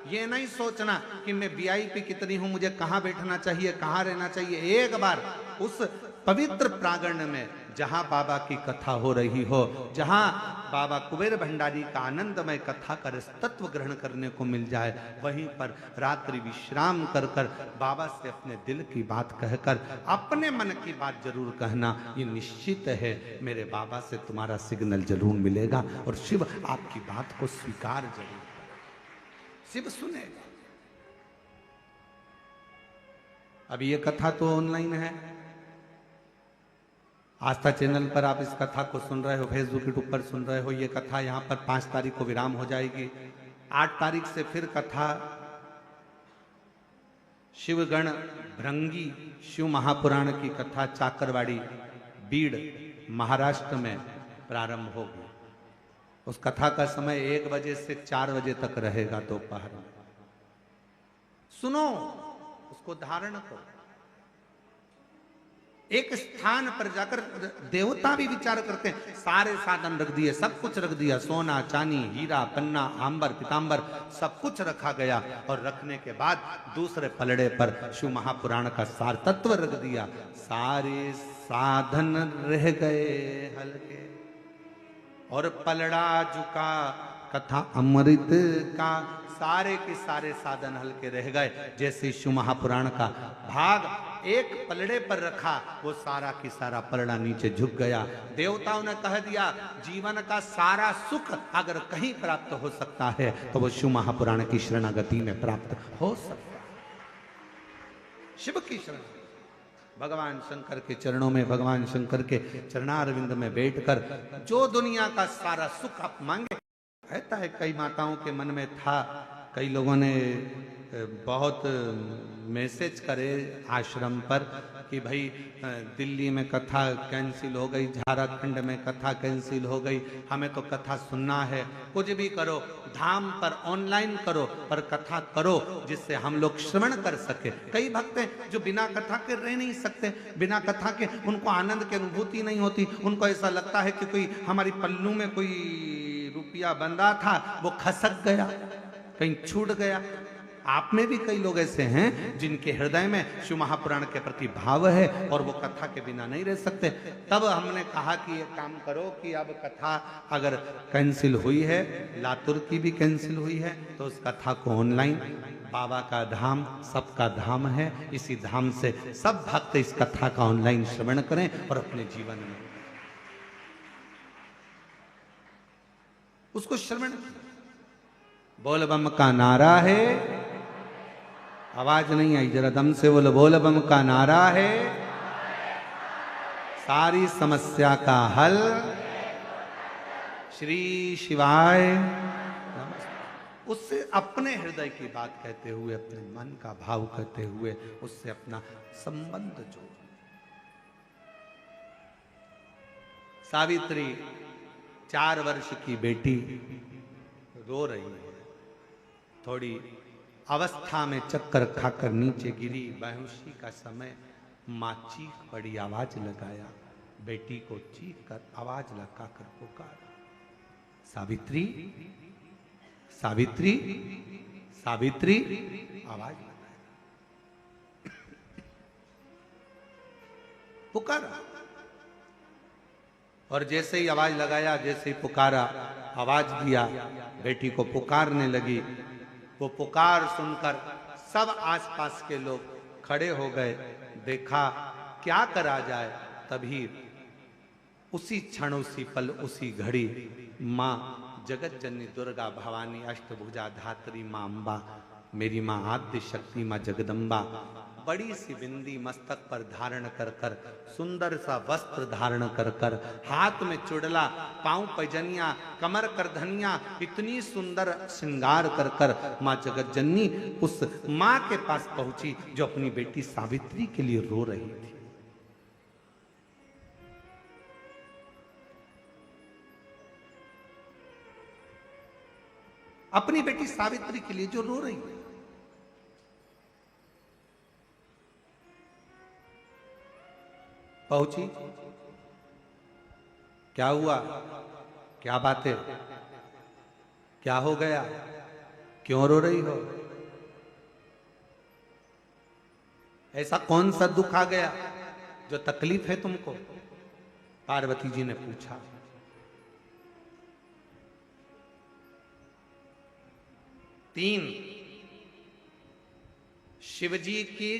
ये नहीं सोचना कि मैं वीआईपी कितनी हूं, मुझे कहां बैठना चाहिए, कहां रहना चाहिए। एक बार उस पवित्र प्रांगण में जहां बाबा की कथा हो रही हो, जहां बाबा कुबेर भंडारी का आनंदमय कथा कर तत्व ग्रहण करने को मिल जाए, वहीं पर रात्रि विश्राम कर कर बाबा से अपने दिल की बात कहकर अपने मन की बात जरूर कहना। ये निश्चित है मेरे बाबा से तुम्हारा सिग्नल जरूर मिलेगा और शिव आपकी बात को स्वीकार जरूर करेगा, शिव सुनेगा। अब ये कथा तो ऑनलाइन है, आस्था चैनल पर आप इस कथा को सुन रहे हो, फेसबुक यूट्यूब पर सुन रहे हो। ये कथा यहाँ पर 5 तारीख को विराम हो जाएगी। 8 तारीख से फिर कथा शिवगण भृंगी शिव महापुराण की कथा चाकरवाड़ी बीड़ महाराष्ट्र में प्रारंभ होगी। उस कथा का समय 1 बजे से 4 बजे तक रहेगा दोपहर में। सुनो, उसको धारण करो। एक स्थान पर जाकर देवता भी विचार करते हैं, सारे साधन रख दिए, सब कुछ रख दिया, सोना चांदी हीरा पन्ना आंबर पीतांबर सब कुछ रखा गया, और रखने के बाद दूसरे पलड़े पर शिव महापुराण का सार तत्व रख दिया, सारे साधन रह गए हल्के, और पलड़ा झुका कथा अमृत का, सारे के सारे साधन हल्के रह गए। जैसे शिव महापुराण का भाग एक पलड़े पर रखा, वो सारा की सारा पलड़ा नीचे झुक गया। देवताओं ने कह दिया जीवन का सारा सुख अगर कहीं प्राप्त हो सकता है तो वो शिव महापुराण की शरणागति में प्राप्त हो सकता है। शिव की शरण, भगवान शंकर के चरणों में, भगवान शंकर के चरणारविंद में बैठकर जो दुनिया का सारा सुख आप मांगे। कहता है कई माताओं के मन में था, कई लोगों ने बहुत मैसेज करे आश्रम पर कि भाई दिल्ली में कथा कैंसिल हो गई, झारखंड में कथा कैंसिल हो गई, हमें तो कथा सुनना है। कुछ भी करो, धाम पर ऑनलाइन करो, पर कथा करो जिससे हम लोग श्रवण कर सके। कई भक्त हैं जो बिना कथा के रह नहीं सकते, बिना कथा के उनको आनंद की अनुभूति नहीं होती। उनको ऐसा लगता है कि कोई हमारी पल्लू में कोई रुपया बंधा था, वो खसक गया, कहीं छूट गया। आप में भी कई लोग ऐसे हैं जिनके हृदय में शिव महापुराण के प्रति भाव है और वो कथा के बिना नहीं रह सकते। तब हमने कहा कि ये काम करो कि अब कथा अगर कैंसिल हुई है, लातूर की भी कैंसिल हुई है, तो उस कथा को ऑनलाइन, बाबा का धाम सबका धाम है, इसी धाम से सब भक्त इस कथा का ऑनलाइन श्रवण करें और अपने जीवन में उसको श्रवण। बोल बम का नारा है, आवाज नहीं आई, जरा दम से बोलो। बोल बम का नारा है, सारी समस्या का हल, श्री शिवाय। उससे अपने हृदय की बात कहते हुए, अपने मन का भाव कहते हुए उससे अपना संबंध जोड़। सावित्री 4 वर्ष की बेटी रो रही है, थोड़ी अवस्था में चक्कर खाकर नीचे गिरी। बेहोशी का समय, माँ चीख पड़ी, आवाज लगाया, बेटी को चीख कर आवाज लगाकर पुकारा, सावित्री सावित्री सावित्री, आवाज लगाया, पुकारा। और जैसे ही आवाज लगाया, जैसे ही पुकारा, आवाज दिया, बेटी को पुकारने लगी। वो पुकार सुनकर सब आसपास के लोग खड़े हो गए। देखा क्या करा जाए, तभी उसी क्षण, उसी पल, उसी घड़ी माँ जगत जननी दुर्गा भवानी अष्टभुजा धात्री माँ अम्बा, मेरी माँ आद्य शक्ति माँ जगदम्बा, बड़ी सी बिंदी मस्तक पर धारण कर कर, सुंदर सा वस्त्र धारण कर कर, हाथ में चुड़ला, पांव पैजनिया, कमर करधनिया, इतनी सुंदर श्रृंगार कर कर माँ जगत जननी उस माँ के पास पहुंची जो अपनी बेटी सावित्री के लिए रो रही थी। अपनी बेटी सावित्री के लिए जो रो रही है। पहुंची, क्या हुआ, क्या बात है, क्या हो गया, क्यों रो रही हो, ऐसा कौन सा दुख आ गया जो तकलीफ है तुमको? पार्वती जी ने पूछा। तीन, शिवजी की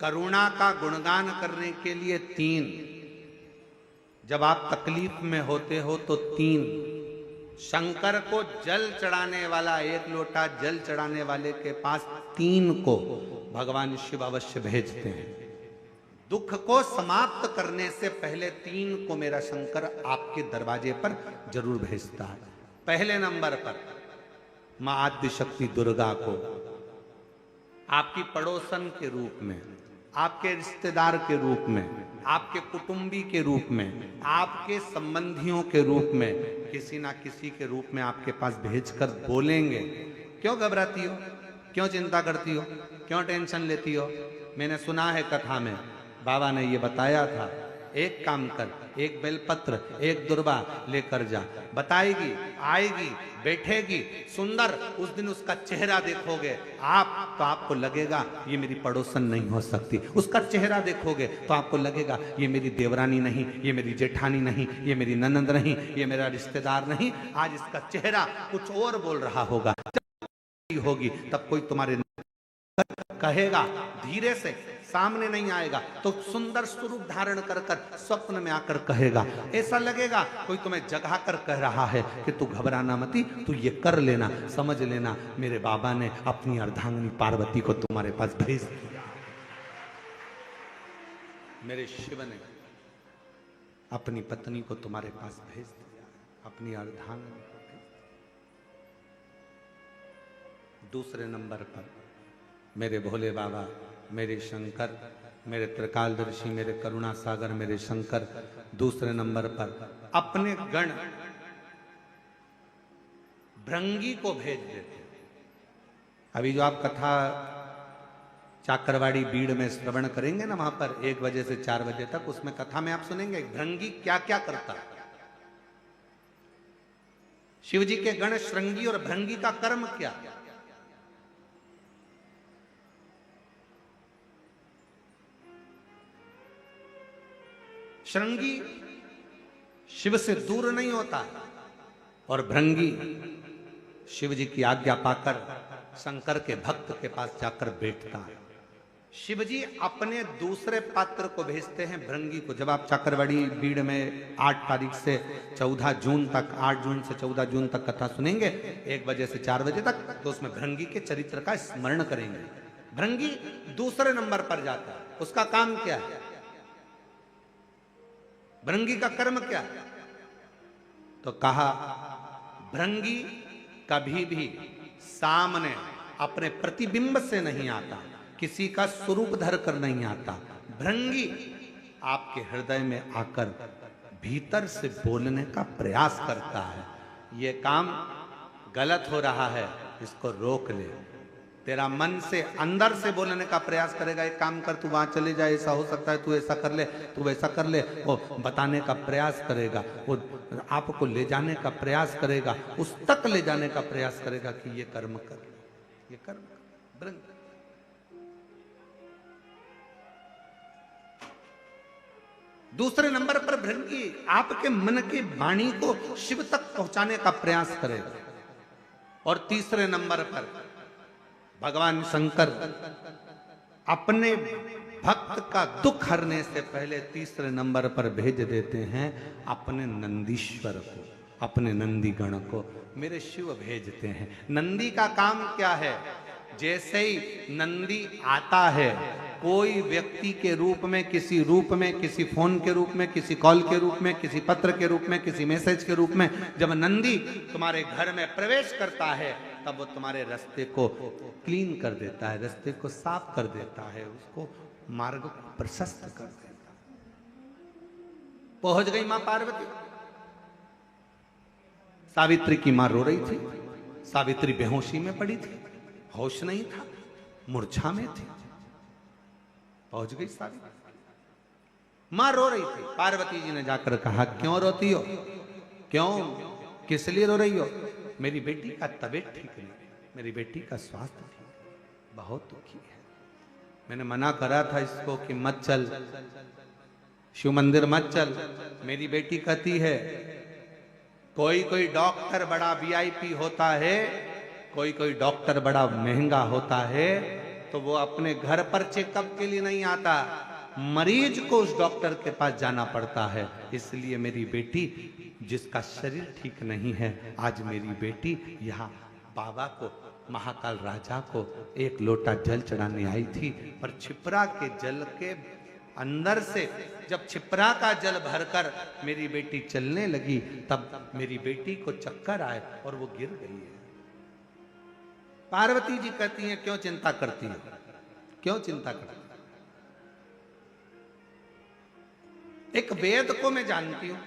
करुणा का गुणगान करने के लिए 3, जब आप तकलीफ में होते हो तो 3, शंकर को जल चढ़ाने वाला, 1 लोटा जल चढ़ाने वाले के पास 3 को भगवान शिव अवश्य भेजते हैं। दुख को समाप्त करने से पहले 3 को मेरा शंकर आपके दरवाजे पर जरूर भेजता है। पहले नंबर पर मां आद्य शक्ति दुर्गा को आपकी पड़ोसन के रूप में, आपके रिश्तेदार के रूप में, आपके कुटुंबी के रूप में, आपके संबंधियों के रूप में, किसी ना किसी के रूप में आपके पास भेजकर बोलेंगे, क्यों घबराती हो, क्यों चिंता करती हो, क्यों टेंशन लेती हो? मैंने सुना है कथा में बाबा ने ये बताया था, एक काम कर, एक बेलपत्र, एक दुर्वा लेकर जा, बताएगी, आएगी, बैठेगी, सुंदर, उस दिन उसका चेहरा देखोगे आप तो आपको लगेगा ये मेरी पड़ोसन नहीं हो सकती। उसका चेहरा देखोगे तो आपको लगेगा ये मेरी देवरानी नहीं, ये मेरी जेठानी नहीं, ये मेरी ननंद नहीं, ये मेरा रिश्तेदार नहीं। आज इसका चेहरा कुछ और बोल रहा होगा। जब होगी तब कोई तुम्हारे कहेगा, धीरे से, सामने नहीं आएगा तो सुंदर स्वरूप धारण कर कर स्वप्न में आकर कहेगा। ऐसा लगेगा कोई तुम्हें जगा कर कह रहा है कि तू घबराना मती, तू ये कर लेना, समझ लेना मेरे बाबा ने अपनी अर्धांगिनी पार्वती को तुम्हारे पास भेज दिया, मेरे शिव ने अपनी पत्नी को तुम्हारे पास भेज दिया, अपनी अर्धांगिनी को भेज दिया। दूसरे नंबर पर मेरे भोले बाबा, मेरे शंकर, मेरे त्रिकालदर्शी, मेरे करुणा सागर, मेरे शंकर दूसरे नंबर पर अपने गण भृंगी को भेज देते। अभी जो आप कथा चाकरवाड़ी बीड़ में श्रवण करेंगे ना, वहां पर 1 बजे से 4 बजे तक, उसमें कथा में आप सुनेंगे भृंगी क्या क्या करता है। शिव जी के गण श्रृंगी और भृंगी का कर्म क्या। श्रृंगी शिव से दूर नहीं होता और भृंगी शिव जी की आज्ञा पाकर शंकर के भक्त के पास जाकर बैठता है। शिव जी अपने दूसरे पात्र को भेजते हैं भृंगी को। जब आप चाकरवाड़ी बीड़ में 8 तारीख से 14 जून तक, 8 जून से 14 जून तक कथा सुनेंगे 1 बजे से 4 बजे तक, तो उसमें भृंगी के चरित्र का स्मरण करेंगे। भृंगी दूसरे नंबर पर जाता है। उसका काम क्या है, भृंगी का कर्म क्या है? तो कहा भृंगी कभी भी सामने अपने प्रतिबिंब से नहीं आता, किसी का स्वरूप धर कर नहीं आता। भृंगी आपके हृदय में आकर भीतर से बोलने का प्रयास करता है। ये काम गलत हो रहा है, इसको रोक ले। तेरा मन से अंदर से बोलने का प्रयास करेगा, एक काम कर, तू वहां चले जाए, ऐसा हो सकता है, तू ऐसा कर ले, तू वैसा कर ले। वो बताने का प्रयास करेगा, वो आपको ले जाने का प्रयास करेगा, उस तक ले जाने का प्रयास करेगा कि ये कर्म कर, ये कर्म कर। दूसरे नंबर पर भृंगी आपके मन की वाणी को शिव तक पहुंचाने का प्रयास करेगा। और तीसरे नंबर पर भगवान शंकर अपने भक्त का दुख हरने से पहले तीसरे नंबर पर भेज देते हैं अपने नंदीश्वर को, अपने नंदी गण को मेरे शिव भेजते हैं। नंदी का काम क्या है, जैसे ही नंदी आता है, कोई व्यक्ति के रूप में, किसी रूप में, किसी फोन के रूप में, किसी कॉल के रूप में, किसी पत्र के रूप में, किसी मैसेज के रूप में, जब नंदी तुम्हारे घर में प्रवेश करता है तब वो तुम्हारे रास्ते को क्लीन कर देता है, रास्ते को साफ कर देता है, उसको मार्ग को प्रशस्त कर देता है। पहुंच गई मां पार्वती। सावित्री की मां रो रही थी। सावित्री बेहोशी में पड़ी थी, होश नहीं था, मूर्छा में थी। पहुंच गई सावित्री, मां रो रही थी। पार्वती जी ने जाकर कहा, क्यों रोती हो, क्यों, किस लिए रो रही हो? मेरी बेटी का तबीयत ठीक नहीं, मेरी बेटी का स्वास्थ्य ठीक, बहुत दुखी है। मैंने मना करा था इसको कि मत चल, शिव मंदिर मत चल। मेरी बेटी कहती है कोई कोई डॉक्टर बड़ा वीआईपी होता है, कोई कोई डॉक्टर बड़ा महंगा होता है, तो वो अपने घर पर चेकअप के लिए नहीं आता, मरीज को उस डॉक्टर के पास जाना पड़ता है। इसलिए मेरी बेटी, जिसका शरीर ठीक नहीं है, आज मेरी बेटी यहाँ बाबा को, महाकाल राजा को 1 लोटा जल चढ़ाने आई थी। पर छिपरा के जल के अंदर से जब छिपरा का जल भरकर मेरी बेटी चलने लगी, तब मेरी बेटी को चक्कर आए और वो गिर गई है। पार्वती जी कहती हैं, क्यों चिंता करती है, क्यों चिंता करती? एक वेद को मैं जानती हूं,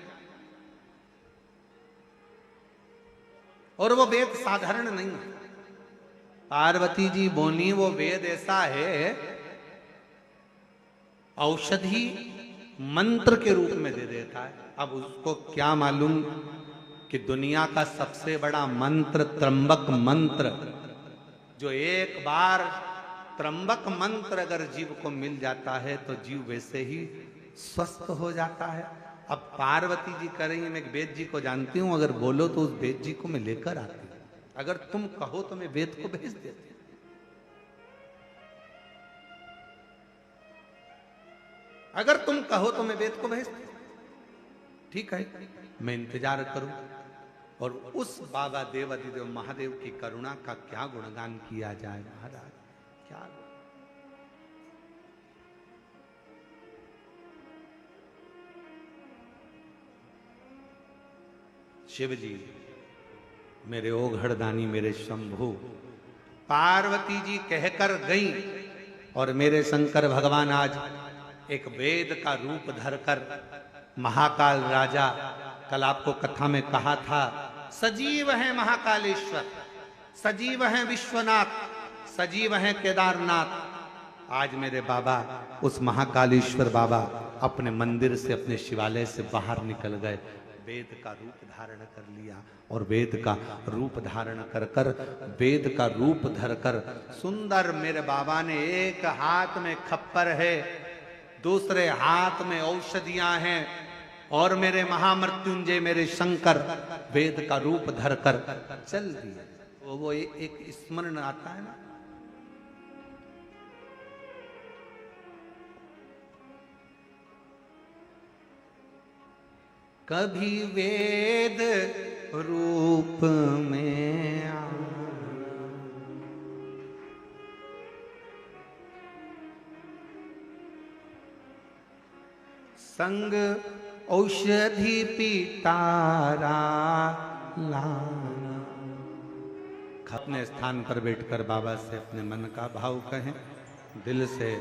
और वो वेद साधारण नहीं है। पार्वती जी बोली वो वेद ऐसा है औषधि मंत्र के रूप में दे देता है। अब उसको क्या मालूम कि दुनिया का सबसे बड़ा मंत्र त्र्यंबक मंत्र, जो एक बार त्र्यंबक मंत्र अगर जीव को मिल जाता है तो जीव वैसे ही स्वस्थ हो जाता है। अब पार्वती जी कह रही है, मैं वेद जी को जानती हूं, अगर बोलो तो उस वेद जी को मैं लेकर आती हूं, अगर तुम कहो तो मैं वेद को भेज देती हूं। अगर तुम कहो तो मैं वेद को भेज दूं। ठीक है, मैं इंतजार करूं। और उस बाबा देवाधिदेव महादेव की करुणा का क्या गुणगान किया जाए महाराज, क्या। शिव जी मेरे ओघड़दानी, मेरे शंभु, पार्वती जी कहकर गई और मेरे शंकर भगवान आज एक वेद का रूप धरकर महाकाल राजा, कल आपको कथा में कहा था, सजीव है महाकालेश्वर, सजीव है विश्वनाथ, सजीव है केदारनाथ। आज मेरे बाबा उस महाकालेश्वर बाबा अपने मंदिर से, अपने शिवालय से बाहर निकल गए, वेद का रूप धारण कर लिया। और वेद का रूप धारण कर कर, वेद का रूप धरकर सुंदर मेरे बाबा ने, एक हाथ में खप्पर है, दूसरे हाथ में औषधियां हैं, और मेरे महामृत्युंजय मेरे शंकर वेद का रूप धरकर चल दिए। वो एक स्मरण आता है ना, कभी वेद रूप में संग औषधि पितारा लाना। अपने स्थान पर बैठकर बाबा से अपने मन का भाव कहें, दिल से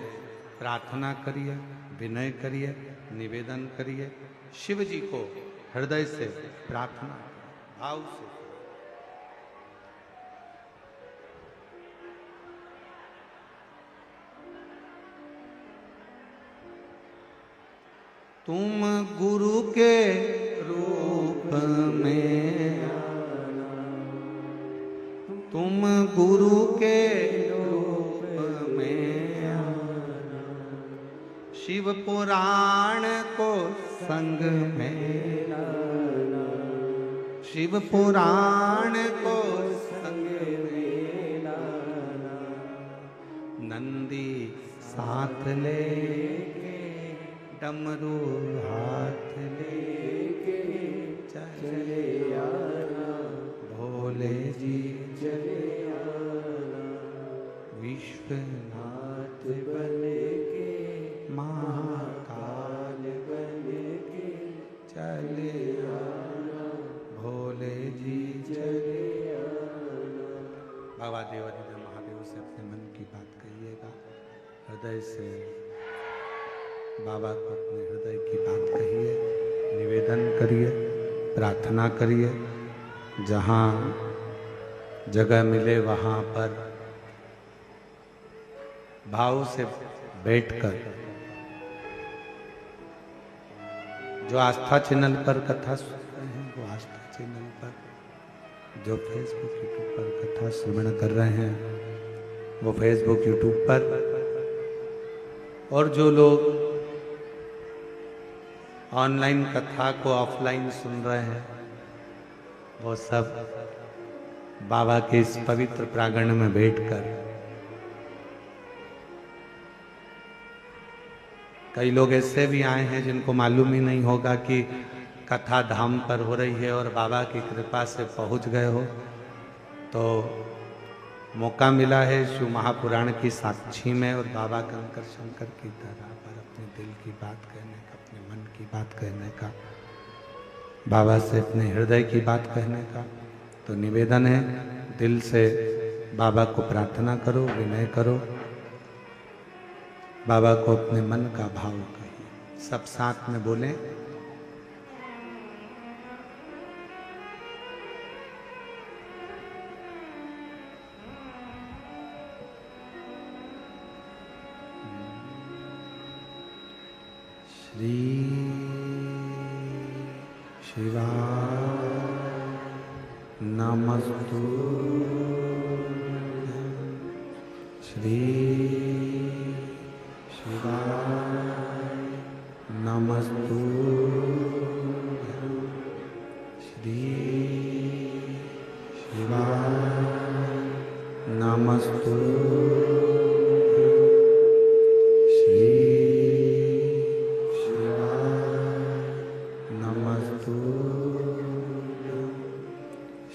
प्रार्थना करिए, विनय करिए, निवेदन करिए, शिव जी को हृदय से प्रार्थना भाव से। तुम गुरु के रूप में आना, तुम गुरु के रूप में आना, शिव पुराण को संग में लाना, शिव पुराण को संग में लाना, नंदी साथ लेके डमरू हाथ लेके चले आना, भोले जी चले आना, विश्वनाथ बने के महाकाल बने के चले आना, भोले जी चले आना। बाबा देवाधिदेव महादेव से अपने मन की बात कहिएगा, हृदय से बाबा को अपने हृदय की बात कहिए, निवेदन करिए, प्रार्थना करिए। जहाँ जगह मिले वहाँ पर भाव से बैठकर, जो आस्था चैनल पर कथा सुन रहे हैं वो आस्था चैनल पर, जो फेसबुक यूट्यूब पर कथा श्रवण कर रहे हैं वो फेसबुक यूट्यूब पर, और जो लोग ऑनलाइन कथा को ऑफलाइन सुन रहे हैं वो सब बाबा के इस पवित्र प्रांगण में बैठकर, कई लोग ऐसे भी आए हैं जिनको मालूम ही नहीं होगा कि कथा धाम पर हो रही है और बाबा की कृपा से पहुंच गए हो, तो मौका मिला है शिव महापुराण की साक्षी में और बाबा कंकर शंकर की धरा पर अपने दिल की बात कहने का, अपने मन की बात कहने का, बाबा से अपने हृदय की बात कहने का। तो निवेदन है, दिल से बाबा को प्रार्थना करो, विनय करो, बाबा को अपने मन का भाव कहिए। सब साथ में बोलें, श्री शिवाय नमस्तुभ्यं श्री शिवाय नमस्तुभ्यं श्री शिवाय नमस्तुभ्यं श्री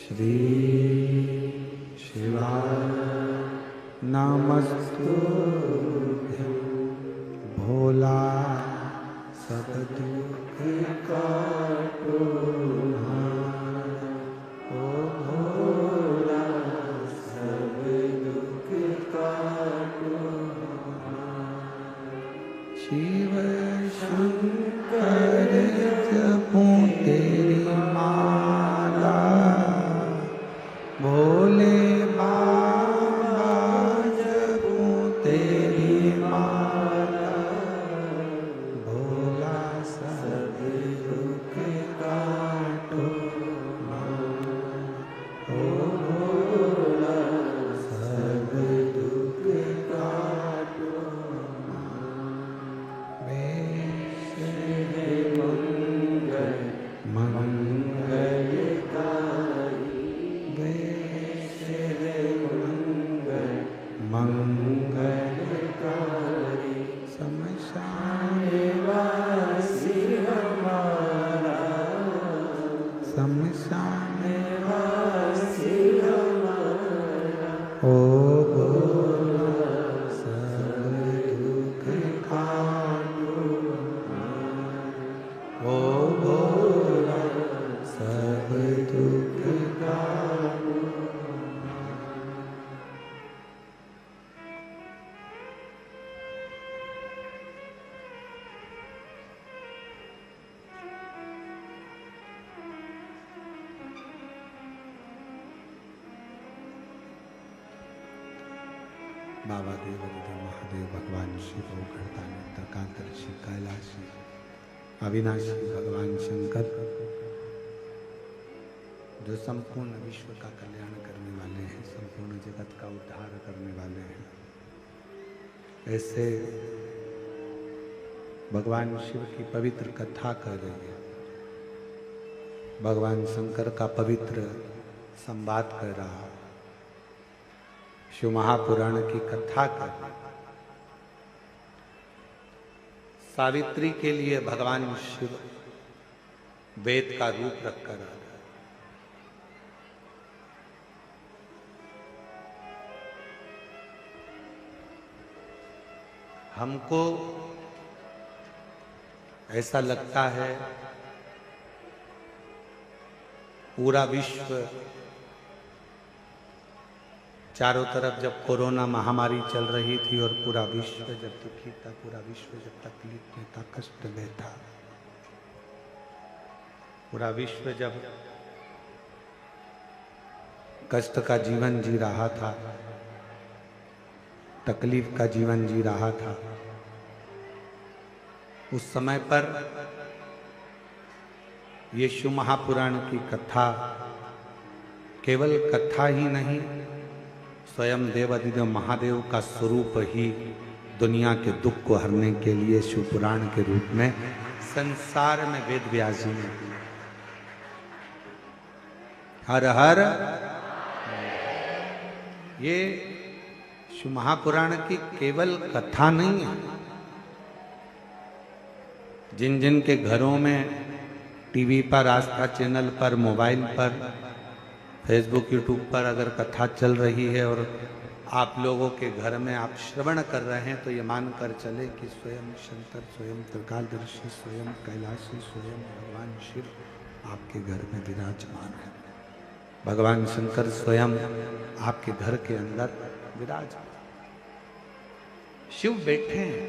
श्री शिवाय नमस्तुभ्यं भोला सब दुख काटो ओ भोला सब दुख काटो शिव शंकर जपूं तेरी माला भोले बाबा जपूं तेरी माला भोला सब दुख काटो ओ भोला सब दुख काटो मंगलकारी शमशानवासी हमारा शमशानवासी हमारा ओ भोला सब दुख काटो ओ भोला सब दुख काटो। बाबा देव महादेव भगवान शिव तर्कादर्शी कैलाशी अविनाशी भगवान शंकर जो संपूर्ण विश्व का कल्याण करने वाले हैं, संपूर्ण जगत का उद्धार करने वाले हैं, ऐसे भगवान शिव की पवित्र कथा कर रही है, भगवान शंकर का पवित्र संवाद कर रहा है, शिव महापुराण की कथा कर। सावित्री के लिए भगवान शिव वेद का रूप रखकर आ रहा है। हमको ऐसा लगता है पूरा विश्व चारों तरफ जब कोरोना महामारी चल रही थी और पूरा विश्व जब दुखी था, पूरा विश्व जब तकलीफ में था, कष्ट में था, पूरा विश्व जब कष्ट का जीवन जी रहा था, तकलीफ का जीवन जी रहा था, उस समय पर ये शिव महापुराण की कथा केवल कथा ही नहीं, स्वयं देवादिदेव महादेव का स्वरूप ही दुनिया के दुख को हरने के लिए शिव पुराण के रूप में संसार में वेद व्यास जी ने हर हर ये शिव महापुराण की केवल कथा नहीं है। जिन जिन के घरों में टीवी पर, आस्था चैनल पर, मोबाइल पर, फेसबुक, यूट्यूब पर अगर कथा चल रही है और आप लोगों के घर में आप श्रवण कर रहे हैं, तो ये मानकर चले कि स्वयं शंकर, स्वयं त्रिकालदर्शी, स्वयं कैलाशी, स्वयं भगवान शिव आपके घर में विराजमान है। भगवान शंकर स्वयं आपके घर के अंदर विराजमान, शिव बैठे हैं,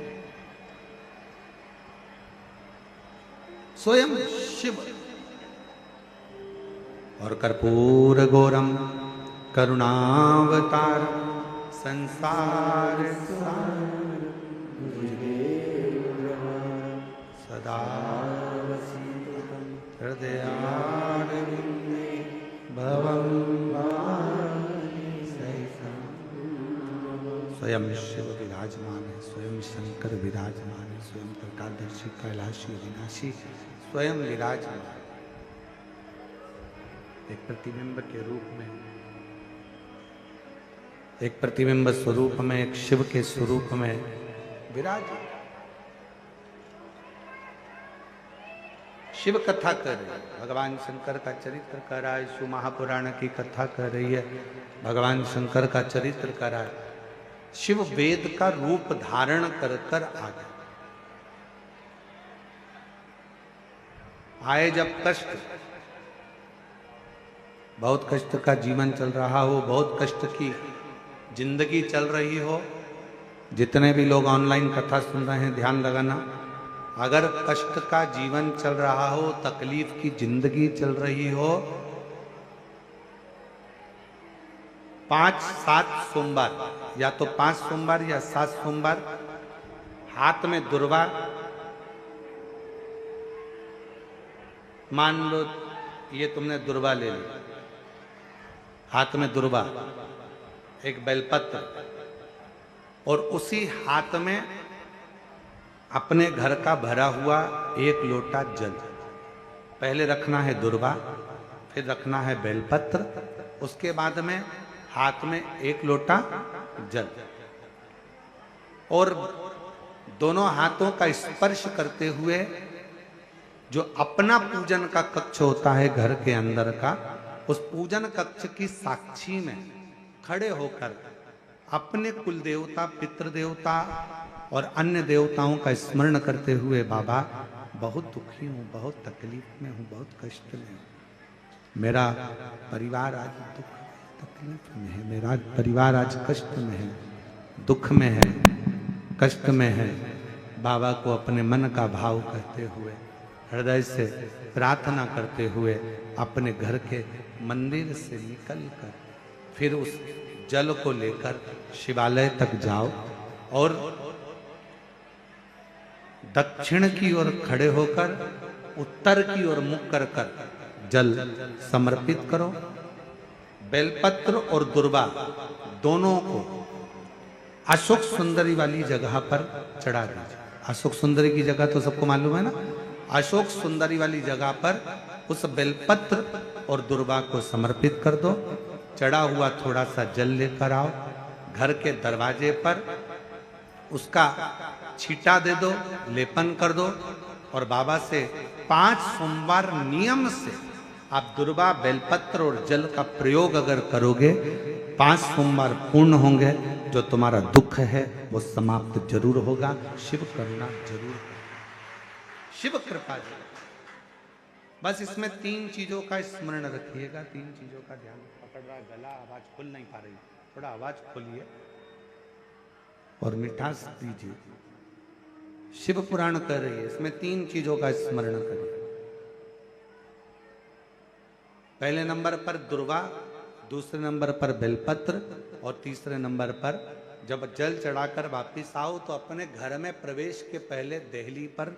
स्वयं शिव। और कर्पूर गौरम करुणावतार संसार सदा वसितुतं हृदयारविन्दे भवं भवानि सहितं। स्वयं शिव विराजमान है, स्वयं शंकर विराजमान है, स्वयं त्रिकालदर्शी कैलाशी अविनाशी स्वयं विराजमान है। एक प्रतिबिंब के रूप में, एक प्रतिबिंब स्वरूप में, एक शिव के स्वरूप में विराज। शिव कथा कर रही है, भगवान शंकर का चरित्र कर रहा है। शिव महापुराण की कथा कर रही है, भगवान शंकर का चरित्र कर रहा है। शिव वेद का रूप धारण कर कर आ गए। आए जब कष्ट, बहुत कष्ट का जीवन चल रहा हो, बहुत कष्ट की जिंदगी चल रही हो, जितने भी लोग ऑनलाइन कथा सुन रहे हैं ध्यान लगाना, अगर कष्ट का जीवन चल रहा हो, तकलीफ की जिंदगी चल रही हो, 5-7 सोमवार, या तो 5 सोमवार या 7 सोमवार हाथ में दुर्वा, मान लो ये तुमने दुर्वा ले ली, हाथ में दुर्वा, एक बेलपत्र, और उसी हाथ में अपने घर का भरा हुआ 1 लोटा जल। पहले रखना है दुर्वा, फिर रखना है बेलपत्र, उसके बाद में हाथ में 1 लोटा जल, और दोनों हाथों का स्पर्श करते हुए जो अपना पूजन का कक्ष होता है घर के अंदर का, उस पूजन कक्ष की साक्षी में खड़े होकर अपने कुल देवता, पितृदेवता और अन्य देवताओं का स्मरण करते हुए, बाबा बहुत दुखी हूँ, बहुत तकलीफ में हूँ, बहुत कष्ट में हूँ, मेरा परिवार आज दुख तकलीफ में है, मेरा परिवार आज कष्ट में है, दुख में है, कष्ट में है। बाबा को अपने मन का भाव कहते हुए, हृदय से प्रार्थना करते हुए अपने घर के मंदिर से निकलकर फिर उस जल को लेकर शिवालय तक जाओ और दक्षिण की ओर खड़े होकर उत्तर की ओर मुख कर कर जल समर्पित करो। बेलपत्र और दुर्वा दोनों को अशोक सुंदरी वाली जगह पर चढ़ा दीजिए। अशोक सुंदरी की जगह तो सबको मालूम है ना। अशोक सुंदरी वाली जगह पर उस बेलपत्र और दुर्वा को समर्पित कर दो। चढ़ा हुआ थोड़ा सा जल लेकर आओ, घर के दरवाजे पर उसका छींटा दे दो, लेपन कर दो, और बाबा से 5 सोमवार नियम से आप दुर्वा, बेलपत्र और जल का प्रयोग अगर करोगे, 5 सोमवार पूर्ण होंगे। जो तुम्हारा दुख है वो समाप्त जरूर होगा। शिव करुणा जरूर, शिव कृपा जरूर। बस इसमें 3 चीजों का स्मरण रखिएगा, 3 चीजों का ध्यान। पकड़ रहा गला, आवाज खुल नहीं पा रही, थोड़ा आवाज खोलिए और मिठास दीजिए। शिव पुराण कर रही है, इसमें 3 चीजों का स्मरण करिए। पहले नंबर पर दुर्वा, दूसरे नंबर पर बेलपत्र, और तीसरे नंबर पर जब जल चढ़ाकर वापिस आओ तो अपने घर में प्रवेश के पहले देहली पर,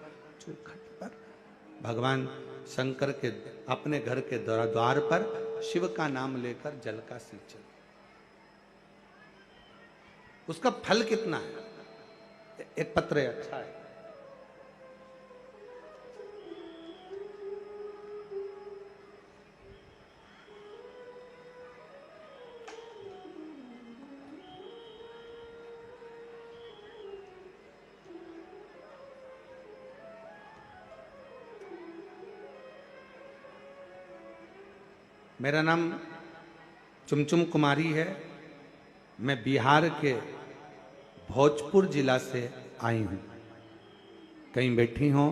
चौखट पर, भगवान शंकर के अपने घर के द्वार पर शिव का नाम लेकर जल का सिंचन। उसका फल कितना है? एक पत्र अच्छा है। मेरा नाम चुमचुम कुमारी है। मैं बिहार के भोजपुर जिला से आई हूँ। कहीं बैठी हों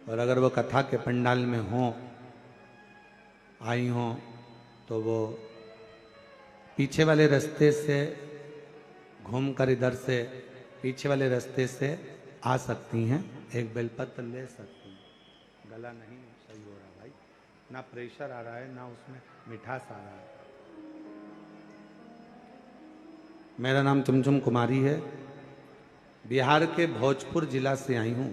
और अगर वो कथा के पंडाल में हों, आई हों, तो वो पीछे वाले रास्ते से घूमकर इधर से पीछे वाले रास्ते से आ सकती हैं। एक बेलपत्र ले सकती हैं। गला नहीं सही हो रहा भाई, ना प्रेशर आ रहा है, ना उसमें मिठास आ रहा है। मेरा नाम चुमचुम कुमारी है। बिहार के भोजपुर जिला से आई हूं।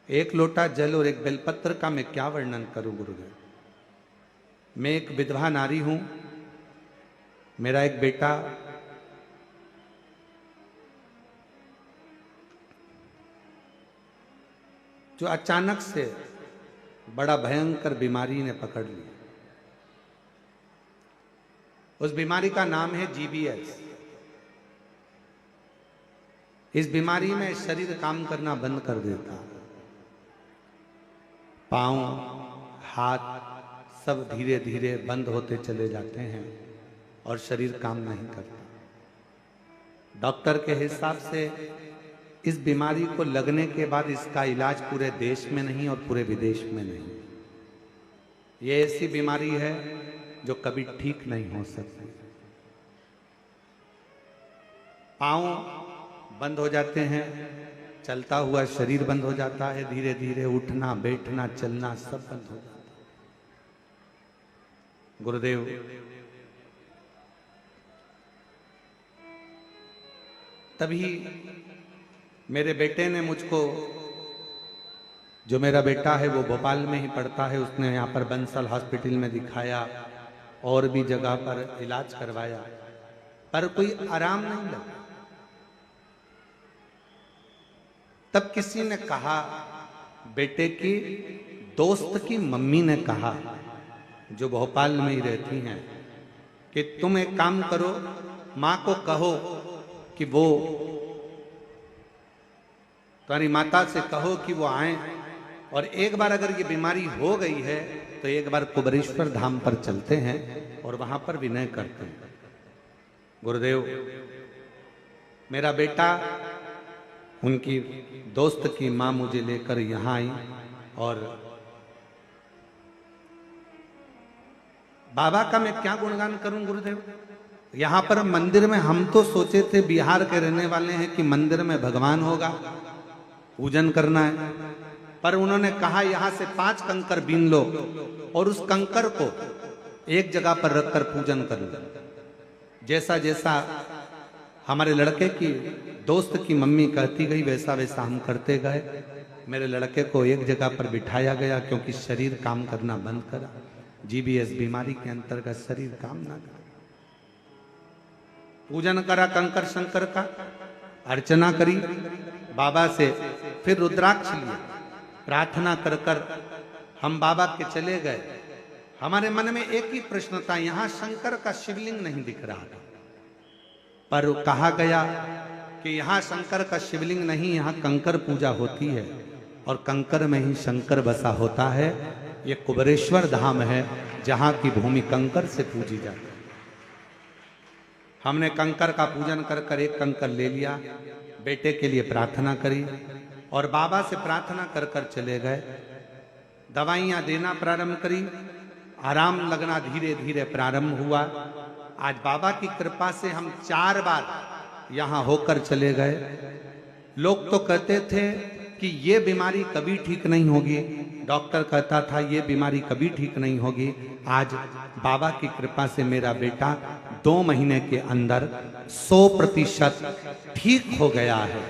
एक लोटा जल और एक बेलपत्र का मैं क्या वर्णन करूं गुरुदेव। मैं एक विधवा नारी हूं। मेरा एक बेटा जो अचानक से बड़ा भयंकर बीमारी ने पकड़ लिया। उस बीमारी का नाम है GBS। इस बीमारी में शरीर काम करना बंद कर देता, पांव हाथ सब धीरे धीरे बंद होते चले जाते हैं और शरीर काम नहीं करता। डॉक्टर के हिसाब से इस बीमारी को लगने के बाद इसका इलाज पूरे देश में नहीं और पूरे विदेश में नहीं। ये ऐसी बीमारी है जो कभी ठीक नहीं हो सकती। पांव बंद हो जाते हैं, चलता हुआ शरीर बंद हो जाता है, धीरे धीरे उठना बैठना चलना सब बंद हो जाता है। गुरुदेव, तभी मेरे बेटे ने मुझको, जो मेरा बेटा है वो भोपाल में ही पढ़ता है, उसने यहाँ पर बंसल हॉस्पिटल में दिखाया और भी जगह पर इलाज करवाया, पर कोई आराम नहीं लगा। तब किसी ने कहा, बेटे की दोस्त की मम्मी ने कहा, जो भोपाल में ही रहती हैं, कि तुम एक काम करो, मां को कहो कि वो, तुम्हारी माता से कहो कि वो आए और एक बार अगर ये बीमारी हो गई है तो एक बार कुबरेश्वर धाम पर चलते हैं और वहां पर विनय करते हैं। गुरुदेव, मेरा बेटा, उनकी दोस्त की मां मुझे लेकर यहां आई और बाबा का मैं क्या गुणगान करूं गुरुदेव। यहां पर मंदिर में हम तो सोचे थे, बिहार के रहने वाले हैं, कि मंदिर में भगवान होगा, पूजन करना है, पर उन्होंने कहा यहां से 5 कंकर बीन लो और उस कंकर को एक जगह पर रखकर पूजन कर लो। जैसा जैसा हमारे लड़के की दोस्त की मम्मी कहती गई वैसा वैसा हम करते गए। मेरे लड़के को एक जगह पर बिठाया गया क्योंकि शरीर काम करना बंद करा। GBS बीमारी के अंतर्गत शरीर काम ना करा। पूजन करा कंकर शंकर का, अर्चना करी बाबा से, फिर रुद्राक्ष लिए, प्रार्थना कर कर हम बाबा के चले गए। हमारे मन में एक ही प्रश्न था, यहां शंकर का शिवलिंग नहीं दिख रहा था, पर कहा गया कि यहां शंकर का शिवलिंग नहीं, यहां कंकर पूजा होती है और कंकर में ही शंकर बसा होता है। ये कुबरेश्वर धाम है जहां की भूमि कंकर से पूजी जाती है। हमने कंकर का पूजन कर कर एक कंकर ले लिया, बेटे के लिए प्रार्थना करी और बाबा से प्रार्थना कर कर चले गए। दवाइयां देना प्रारंभ करी, आराम लगना धीरे धीरे प्रारंभ हुआ। आज बाबा की कृपा से हम 4 बार यहां होकर चले गए। लोग तो कहते थे कि ये बीमारी कभी ठीक नहीं होगी, डॉक्टर कहता था ये बीमारी कभी ठीक नहीं होगी। आज बाबा की कृपा से मेरा बेटा 2 महीने के अंदर 100% ठीक हो गया है।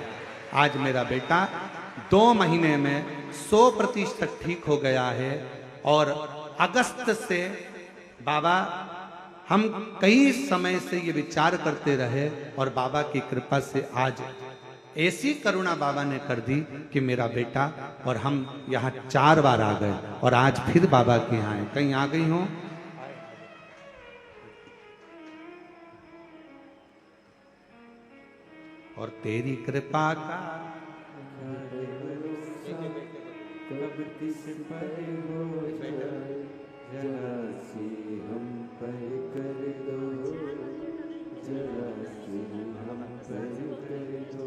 आज मेरा बेटा 2 महीने में 100% ठीक हो गया है। और अगस्त से बाबा, हम कई समय से ये विचार करते रहे और बाबा की कृपा से आज ऐसी करुणा बाबा ने कर दी कि मेरा बेटा और हम यहाँ 4 बार आ गए और आज फिर बाबा के यहाँ आए। कहीं आ गई हो? और तेरी कृपा का कब किस पर हो जाए, जरा सी हम पर कर दो, जरा सी हम पर कर दो।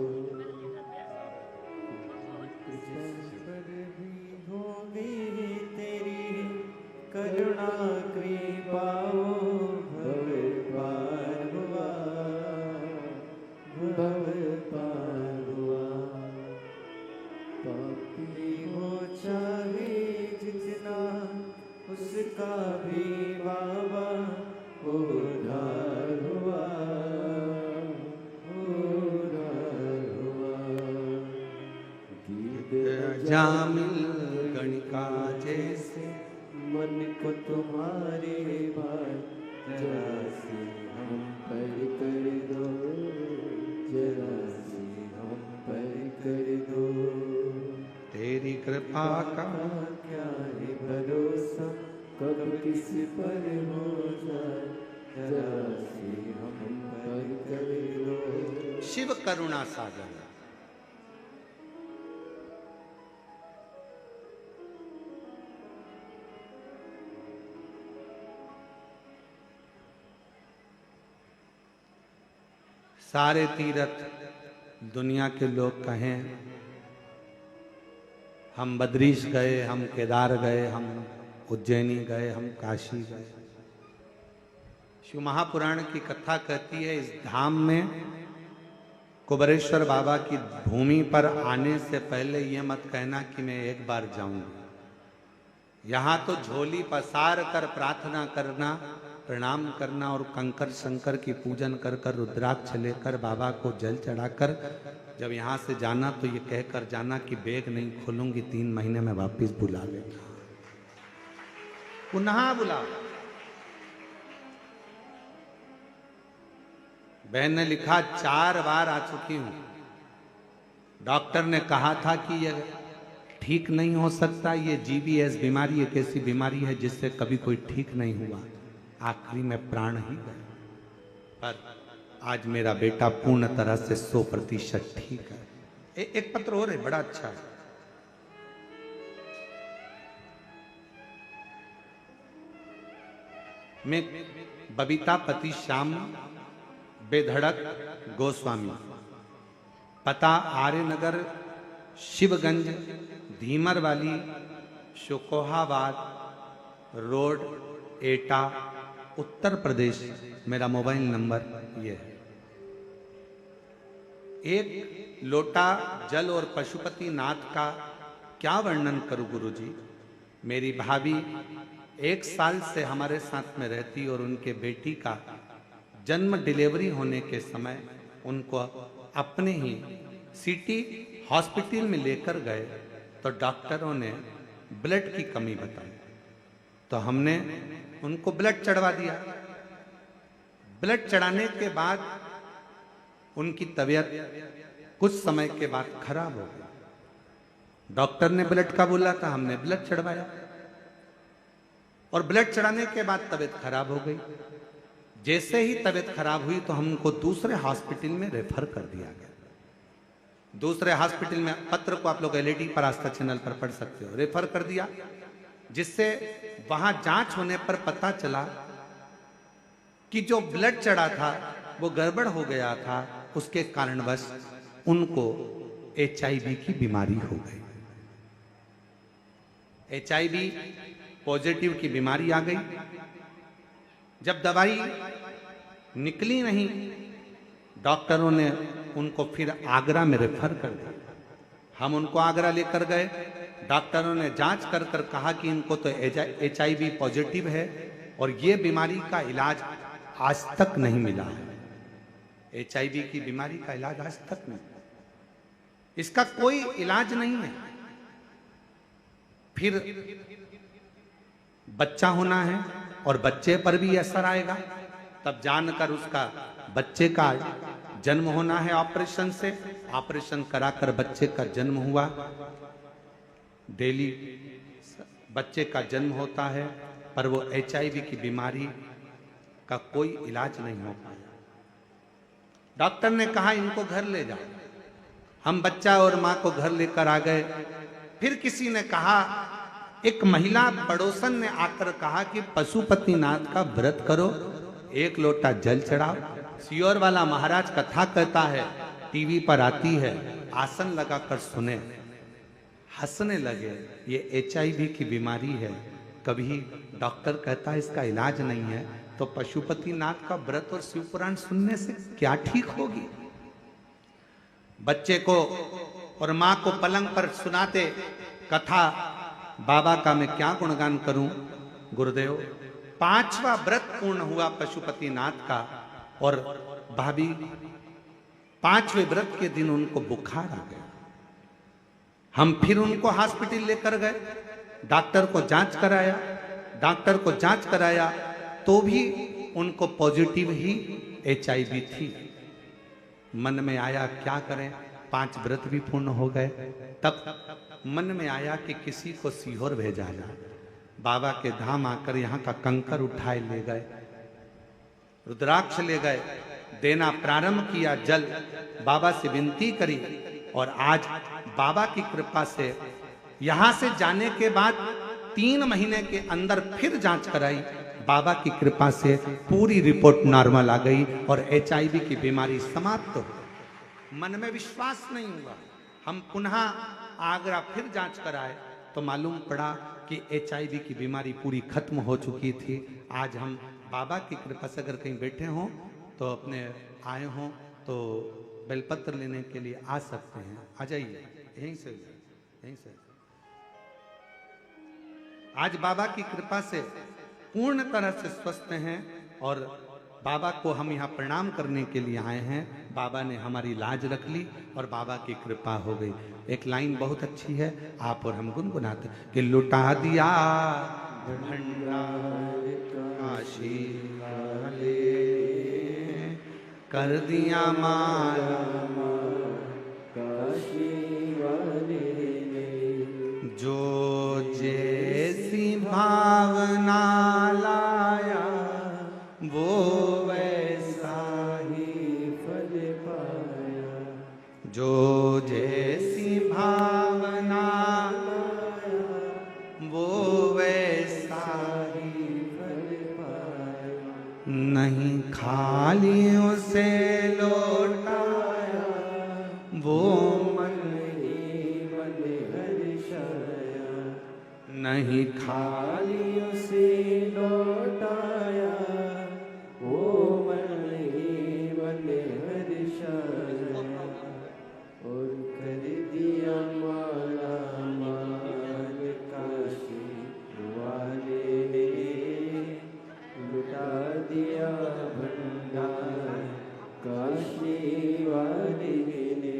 जिस पर भी होगी तेरी करुणा कृपा, भव पार हुआ, भव पार हुआ। पापी हो चाहे जितना, उसका भी बाबा उद्धार हुआ, उद्धार हुआ। जैसे मन को तुम्हारे भाई, जरा से हम पर कर दो, जरा से हम पर कर दो। तेरी कृपा का क्या है भरोसा, कब किस पर हो जाए, जरा से हम पर कर दो। शिव करुणा सागर। सारे तीर्थ दुनिया के लोग कहें, हम बद्रीश गए, हम केदार गए, हम उज्जैनी गए, हम काशी गए। शिव महापुराण की कथा कहती है, इस धाम में कुबेरेश्वर बाबा की भूमि पर आने से पहले ये मत कहना कि मैं एक बार जाऊंगा। यहाँ तो झोली पसार कर प्रार्थना करना, प्रणाम करना और कंकर शंकर की पूजन कर कर रुद्राक्ष लेकर बाबा को जल चढ़ाकर जब यहाँ से जाना तो ये कहकर जाना कि बैग नहीं खोलूंगी, 3 महीने में वापस बुला लेगा, पुनः बुला। बहन ने लिखा 4 बार आ चुकी हूं, डॉक्टर ने कहा था कि ये ठीक नहीं हो सकता, ये GBS बीमारी एक ऐसी बीमारी है जिससे कभी कोई ठीक नहीं हुआ, आखिरी में प्राण ही गए। पर आज मेरा बेटा पूर्ण तरह से 100% ठीक है। एक पत्र और है, बड़ा अच्छा है। मैं बबीता पति श्याम बेधड़क गोस्वामी, पता आर्यनगर शिवगंज धीमर वाली शुकोहाबाद रोड एटा उत्तर प्रदेश, मेरा मोबाइल नंबर ये है। एक लोटा जल और पशुपति नाथ का क्या वर्णन करूं गुरुजी। मेरी भाभी 1 साल से हमारे साथ में रहती और उनके बेटी का जन्म डिलीवरी होने के समय उनको अपने ही सिटी हॉस्पिटल में लेकर गए तो डॉक्टरों ने ब्लड की कमी बताई, तो हमने उनको ब्लड चढ़वा दिया। ब्लड चढ़ाने के बाद उनकी तबीयत कुछ समय के बाद खराब हो गई। डॉक्टर ने ब्लड का बोला था, हमने ब्लड चढ़वाया और ब्लड चढ़ाने के बाद तबीयत खराब हो गई। जैसे ही तबीयत खराब हुई तो हमको दूसरे हॉस्पिटल में रेफर कर दिया गया। दूसरे हॉस्पिटल में, पत्र को आप लोग LED पर आस्था चैनल पर पढ़ सकते हो, रेफर कर दिया, जिससे वहां जांच होने पर पता चला कि जो ब्लड चढ़ा था वो गड़बड़ हो गया था, उसके कारणवश उनको HIV की बीमारी हो गई। HIV पॉजिटिव की बीमारी आ गई। जब दवाई निकली नहीं, डॉक्टरों ने उनको फिर आगरा में रेफर कर दिया। हम उनको आगरा लेकर गए, डॉक्टरों ने जांच कर कर कहा कि इनको तो HIV पॉजिटिव है और ये बीमारी का इलाज आज तक नहीं मिला है। HIV की बीमारी का इलाज आज तक नहीं, इसका कोई इलाज नहीं है। फिर बच्चा होना है और बच्चे पर भी असर आएगा, तब जानकर उसका बच्चे का जन्म होना है ऑपरेशन से। ऑपरेशन कराकर बच्चे का जन्म हुआ। डेली बच्चे का जन्म होता है, पर वो HIV की बीमारी का कोई इलाज नहीं हो पाया। डॉक्टर ने कहा इनको घर ले जाओ। हम बच्चा और मां को घर लेकर आ गए। फिर किसी ने कहा, एक महिला पड़ोसन ने आकर कहा कि पशुपतिनाथ का व्रत करो, 1 लोटा जल चढ़ाओ। सियोर वाला महाराज कथा कहता है, टीवी पर आती है, आसन लगाकर सुने। हंसने लगे, ये HIV की बीमारी है। कभी डॉक्टर कहता है इसका इलाज नहीं है, तो पशुपतिनाथ का व्रत और शिव पुराण सुनने से क्या ठीक होगी। बच्चे को और मां को पलंग पर सुनाते कथा, बाबा का मैं क्या गुणगान करूं गुरुदेव। 5वां व्रत पूर्ण हुआ पशुपतिनाथ का और भाभी 5वें व्रत के दिन उनको बुखार आ गया। हम फिर उनको हॉस्पिटल लेकर गए। डॉक्टर को जांच कराया, डॉक्टर को जांच कराया तो भी उनको पॉजिटिव ही HIV थी। मन में आया क्या करें, 5 व्रत भी पूर्ण हो गए। तब मन में आया कि किसी को सीहोर भेजा जाए। बाबा के धाम आकर यहाँ का कंकर उठाए ले गए, रुद्राक्ष ले गए, देना प्रारंभ किया, जल बाबा से विनती करी। और आज बाबा की कृपा से यहां से जाने के बाद 3 महीने के अंदर फिर जांच कराई, बाबा की कृपा से पूरी रिपोर्ट नॉर्मल आ गई और HIV की बीमारी समाप्त हो। मन में विश्वास नहीं हुआ, हम पुनः आगरा फिर जांच कराए तो मालूम पड़ा कि HIV की बीमारी पूरी खत्म हो चुकी थी। आज हम बाबा की कृपा से अगर कहीं बैठे हों तो अपने आए हों तो बेलपत्र लेने के लिए आ सकते हैं। आ जाइए, यहीं से यहीं से। आज बाबा की कृपा से पूर्ण तरह से स्वस्थ हैं और बाबा को हम यहाँ प्रणाम करने के लिए आए हैं। बाबा ने हमारी लाज रख ली और बाबा की कृपा हो गई। एक लाइन बहुत अच्छी है, आप और हम गुनगुनाते कि लुटा दिया भंडार काशी वाले, कर दिया माला काशी वाले ने, जो जैसी भावना लाया वो वैसा ही फल पाया, जो जैसी भावना वो वैसा ही फल पाया, नहीं खाली उसे लौटाया वो मन ही मन हर्षाया, नहीं खाली उसे लौटाया वो मन ही मन हर्षाया, और कर दिया माला माल काशी वाले ने, लुटा दिया भंडार काशी वाले ने,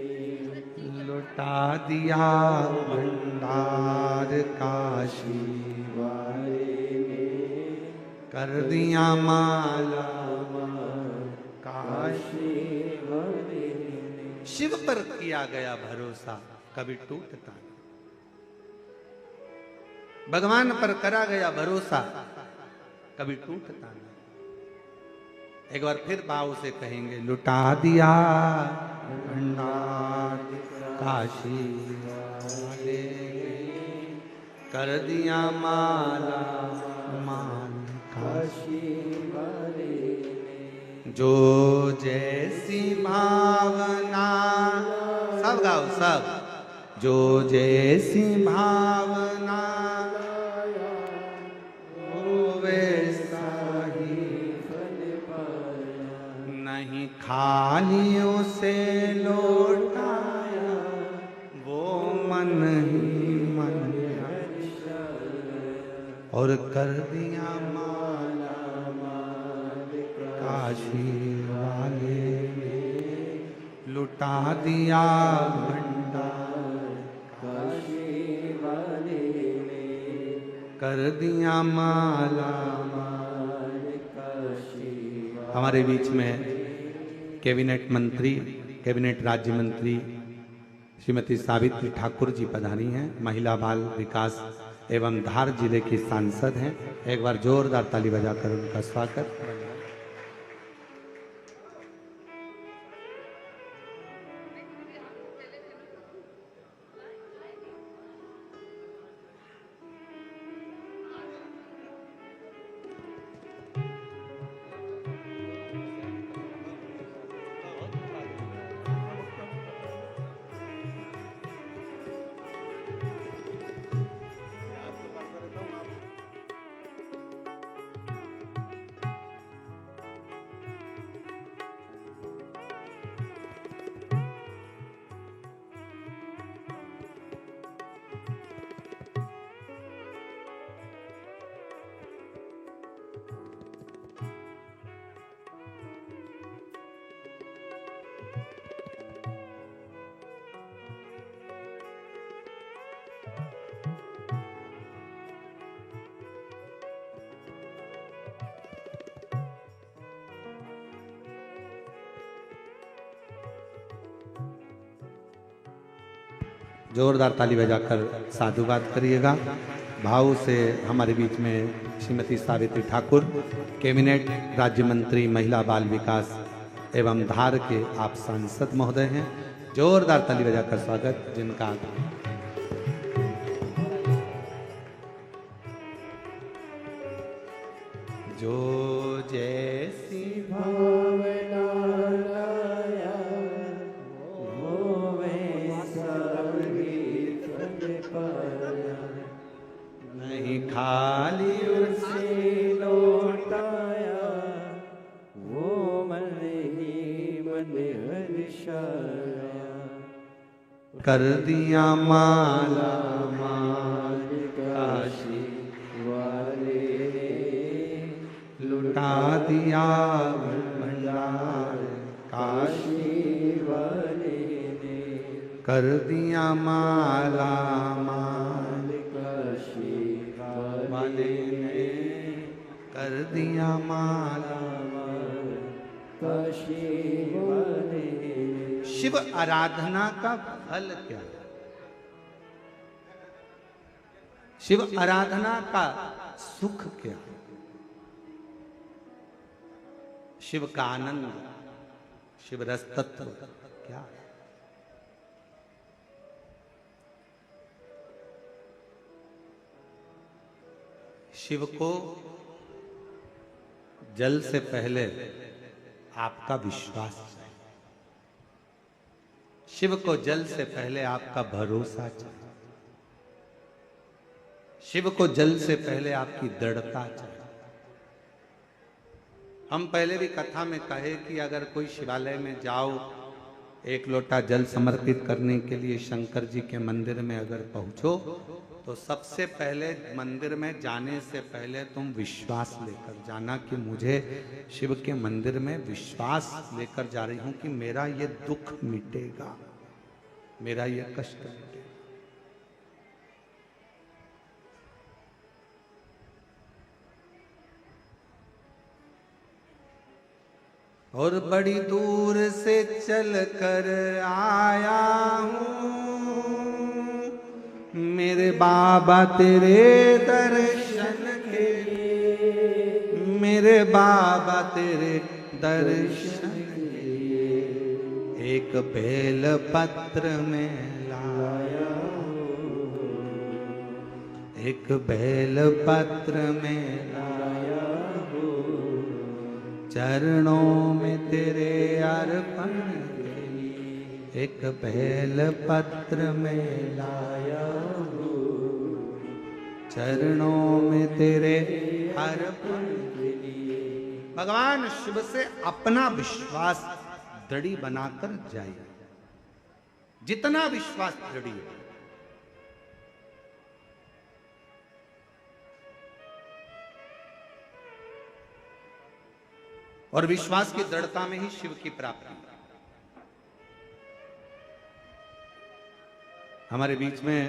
लुटा दिया भंडार काशी वाले ने, कर दिया माला काशी। काशी वाले ने। शिव पर किया गया भरोसा कभी टूटता नहीं, भगवान पर करा गया भरोसा कभी टूटता नहीं। एक बार फिर भाव से कहेंगे, लुटा दिया भंडार काशी वाले, कर दिया माला मान काशी वाले जो जैसी भावना, सब गाओ सब, जो जैसी भावना वो वैसा ही फल पाया, नहीं खाली उसे लौटाया वो मन ही मन और कर दिया माला काशी वाले ने, लुटा दिया भंडार काशी वाले ने, कर दिया माला। काशी हमारे बीच में कैबिनेट मंत्री, कैबिनेट राज्य मंत्री श्रीमती सावित्री ठाकुर जी पधारी हैं, महिला बाल विकास एवं धार जिले की सांसद हैं। एक बार जोरदार ताली बजाकर उनका स्वागत। जोरदार ताली बजाकर साधुवाद करिएगा। भाव से हमारे बीच में श्रीमती सावित्री ठाकुर, कैबिनेट राज्य मंत्री महिला बाल विकास एवं धार के आप सांसद महोदय हैं। जोरदार ताली बजाकर स्वागत जिनका। जो जैसी भावना लाया वो वैसा गीत पाया, नहीं खाली उसे लौटाया वो मन ही मन हर्षाया। कर दिया माला माल काशी वाले लुटा दिया भंडार, काशी वाले ने कर दिया माला माल, काशी वाले ने कर दिया माला। काशी वाले ने। शिव आराधना का फल क्या है? शिव आराधना का सुख क्या है? शिव का आनंद, शिव रस तत्व क्या है? शिव को जल से पहले आपका विश्वास चाहिए। शिव को जल से पहले आपका भरोसा चाहिए। शिव को जल से पहले आपकी दृढ़ता चाहिए। हम पहले भी कथा में कहे कि अगर कोई शिवालय में जाओ, एक लोटा जल समर्पित करने के लिए शंकर जी के मंदिर में अगर पहुंचो, तो सबसे पहले मंदिर में जाने से पहले तुम विश्वास लेकर जाना कि मुझे शिव के मंदिर में विश्वास लेकर जा रही हूं कि मेरा ये दुख मिटेगा, मेरा ये कष्ट मिटेगा। और बड़ी दूर से चल कर आया हूँ मेरे बाबा तेरे दर्शन के लिए, मेरे बाबा तेरे दर्शन के लिए। एक बेल पत्र में लाया हूँ, एक बेल पत्र में लाया हूँ, चरणों में तेरे अर्पण के लिए। एक बेल पत्र में लाया हूँ, चरणों में तेरे अर्पण के लिए। भगवान शिव से अपना विश्वास दृढ़ बनाकर जाइए। जितना विश्वास दृढ़ है, और विश्वास की दृढ़ता में ही शिव की प्राप्ति। हमारे बीच में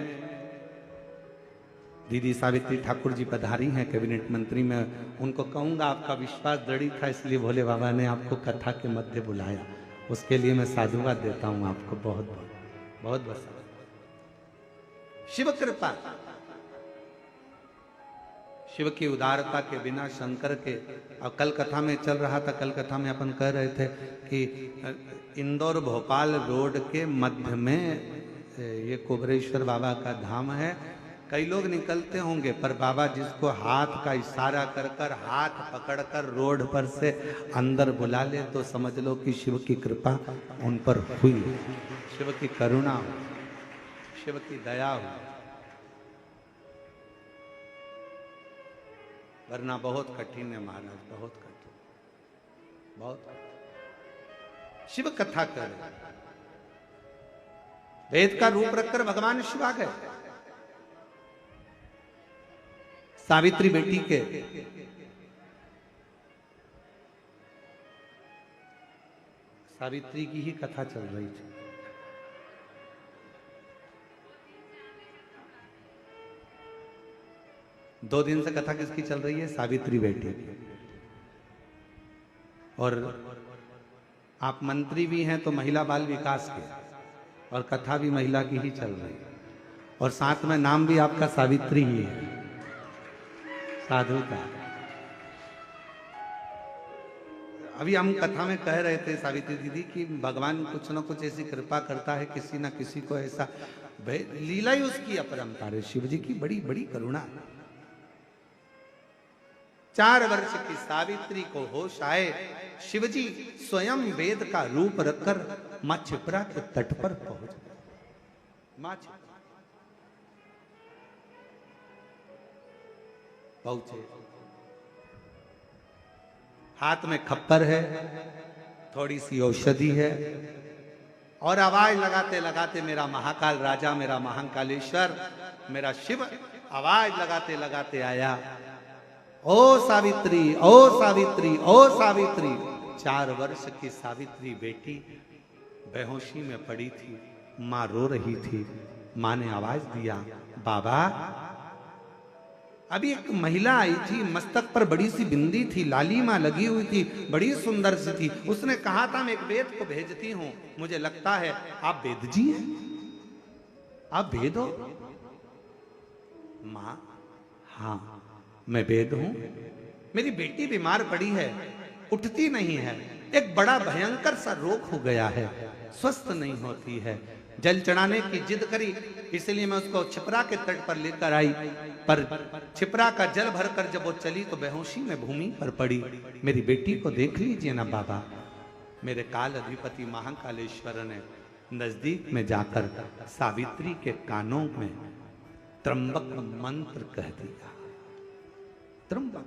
दीदी सावित्री ठाकुर जी पधारी हैं कैबिनेट मंत्री में। उनको कहूंगा आपका विश्वास दृढ़ था, इसलिए भोले बाबा ने आपको कथा के मध्य बुलाया। उसके लिए मैं साधुवाद देता हूं आपको। बहुत बहुत बहुत बहुत शिव कृपा, शिव की उदारता के बिना शंकर के। और कल कथा में चल रहा था, कल कथा में अपन कह रहे थे कि इंदौर भोपाल रोड के मध्य में ये कुबरेश्वर बाबा का धाम है। कई लोग निकलते होंगे, पर बाबा जिसको हाथ का इशारा कर कर, हाथ पकड़कर रोड पर से अंदर बुला ले, तो समझ लो कि शिव की कृपा उन पर हुई, शिव की करुणा हो, शिव की दया हो। वरना बहुत कठिन है महाराज, बहुत कठिन, बहुत कठिन। शिव कथा कर, वेद का रूप रखकर भगवान शिव आ गए। सावित्री बेटी के सावित्री की ही कथा चल रही थी। दो दिन से कथा किसकी चल रही है? सावित्री बेटी की। और आप मंत्री भी हैं तो महिला बाल विकास के, और कथा भी महिला की ही चल रही है। और साथ में नाम भी आपका सावित्री ही है, साधु का। अभी हम कथा में कह रहे थे सावित्री दीदी कि भगवान कुछ ना कुछ ऐसी कृपा करता है, किसी ना किसी को ऐसा, लीला ही उसकी अपरंपार है, शिव जी की बड़ी बड़ी करुणा। 4 वर्ष की सावित्री को होश आए, शिवजी स्वयं वेद का रूप रखकर मां क्षिप्रा के तट पर पहुंच गए। मां क्षिप्रा पहुंचे, हाथ में खप्पर है, थोड़ी सी औषधि है, और आवाज लगाते लगाते मेरा महाकाल राजा, मेरा महाकालेश्वर, मेरा शिव आवाज लगाते लगाते आया, ओ सावित्री, ओ सावित्री, ओ सावित्री। 4 वर्ष की सावित्री बेटी बेहोशी में पड़ी थी, मां रो रही थी। मां ने आवाज दिया, बाबा। अभी एक महिला आई थी, मस्तक पर बड़ी सी बिंदी थी, लालिमा लगी हुई थी, बड़ी सुंदर सी थी। उसने कहा था मैं एक वेद को भेजती हूं, मुझे लगता है आप वेद जी हैं, आप वेद हो? मां, हाँ मैं वेद हूं। मेरी बेटी बीमार पड़ी है, उठती नहीं है, एक बड़ा भयंकर सा रोग हो गया है, स्वस्थ नहीं होती है। जल चढ़ाने की जिद करी, इसलिए मैं उसको क्षिप्रा के तट पर लेकर आई, पर क्षिप्रा का जल भरकर जब वो चली तो बेहोशी में भूमि पर पड़ी। मेरी बेटी को देख लीजिए ना बाबा। मेरे काल अधिपति महाकालेश्वर ने नजदीक में जाकर सावित्री के कानों में त्र्यंबक मंत्र कह दिया। त्र्यंबक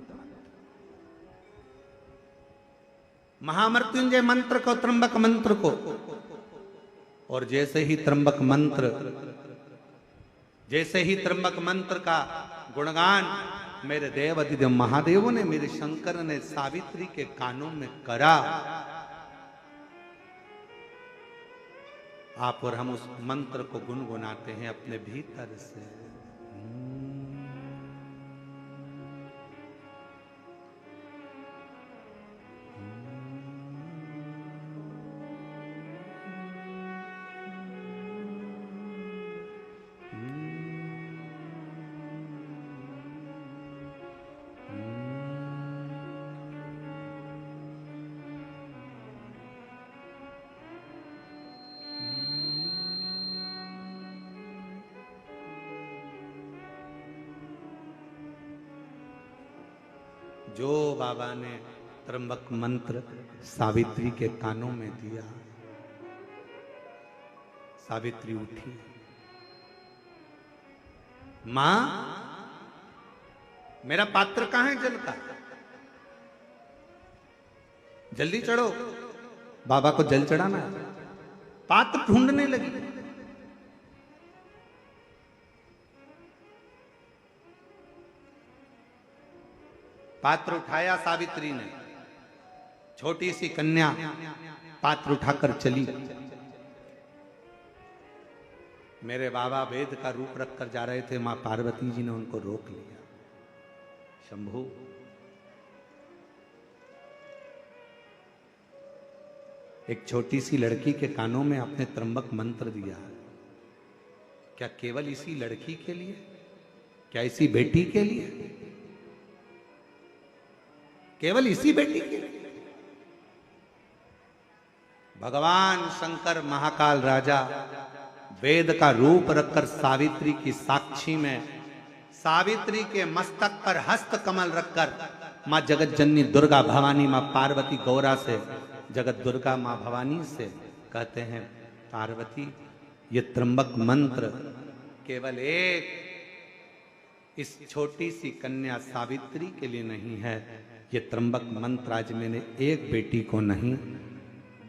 महामृत्युंजय मंत्र को, त्र्यंबक मंत्र को, और जैसे ही त्र्यंबक मंत्र का गुणगान मेरे देव अधिदेव महादेवों ने, मेरे शंकर ने सावित्री के कानों में करा, आप और हम उस मंत्र को गुनगुनाते हैं अपने भीतर से। जो बाबा ने त्र्यंबक मंत्र सावित्री के कानों में दिया, सावित्री उठी। मां, मेरा पात्र कहां है जल का? जल्दी चढ़ो, बाबा को जल चढ़ाना है। पात्र ढूंढने लगी। पात्र उठाया सावित्री ने, छोटी सी कन्या पात्र उठाकर चली। मेरे बाबा वेद का रूप रखकर जा रहे थे, मां पार्वती जी ने उनको रोक लिया। शंभू, एक छोटी सी लड़की के कानों में आपने त्र्यंबक मंत्र दिया, क्या केवल इसी लड़की के लिए? क्या इसी बेटी के लिए? केवल इसी बेटी के लिए? भगवान शंकर महाकाल राजा वेद का रूप रखकर सावित्री की साक्षी में, सावित्री के मस्तक पर हस्त कमल रखकर मां जगत जननी दुर्गा भवानी, मां पार्वती गौरा से, जगत दुर्गा मां भवानी से कहते हैं, पार्वती ये त्र्यंबक मंत्र केवल एक इस छोटी सी कन्या सावित्री के लिए नहीं है, ये त्र्यंबक मंत्र आज मैंने एक बेटी को नहीं,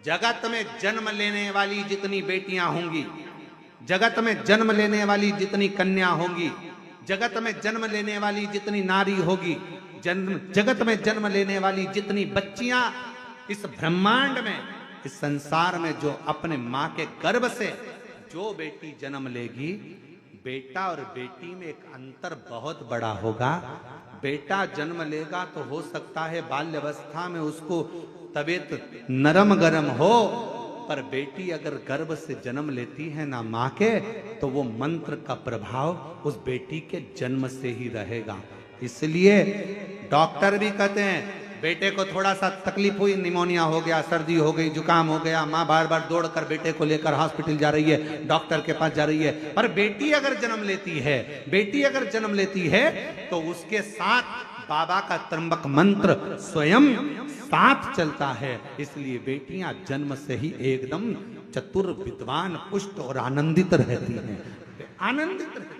जगत में जन्म लेने वाली जितनी बेटियां होंगी, जगत में जन्म लेने वाली जितनी कन्या होंगी, जगत में जन्म लेने वाली जितनी नारी होगी, जगत में जन्म लेने वाली जितनी बच्चियां इस ब्रह्मांड में, इस संसार में जो अपने मां के गर्भ से जो बेटी जन्म लेगी, बेटा और बेटी में एक अंतर बहुत बड़ा होगा। बेटा जन्म लेगा तो हो सकता है बाल्यावस्था में उसको तबीयत नरम गरम हो, पर बेटी अगर गर्भ से जन्म लेती है ना माँ के, तो वो मंत्र का प्रभाव उस बेटी के जन्म से ही रहेगा। इसलिए डॉक्टर भी कहते हैं बेटे को थोड़ा सा तकलीफ हुई, निमोनिया हो गया, सर्दी हो गई, जुकाम हो गया, माँ बार बार दौड़कर बेटे को लेकर हॉस्पिटल जा रही है, डॉक्टर के पास जा रही है, पर बेटी अगर जन्म लेती है, बेटी अगर जन्म लेती है तो उसके साथ बाबा का त्र्यंबक मंत्र स्वयं साथ चलता है। इसलिए बेटियां जन्म से ही एकदम चतुर, विद्वान, पुष्ट और आनंदित रहती हैं, आनंदित रहती।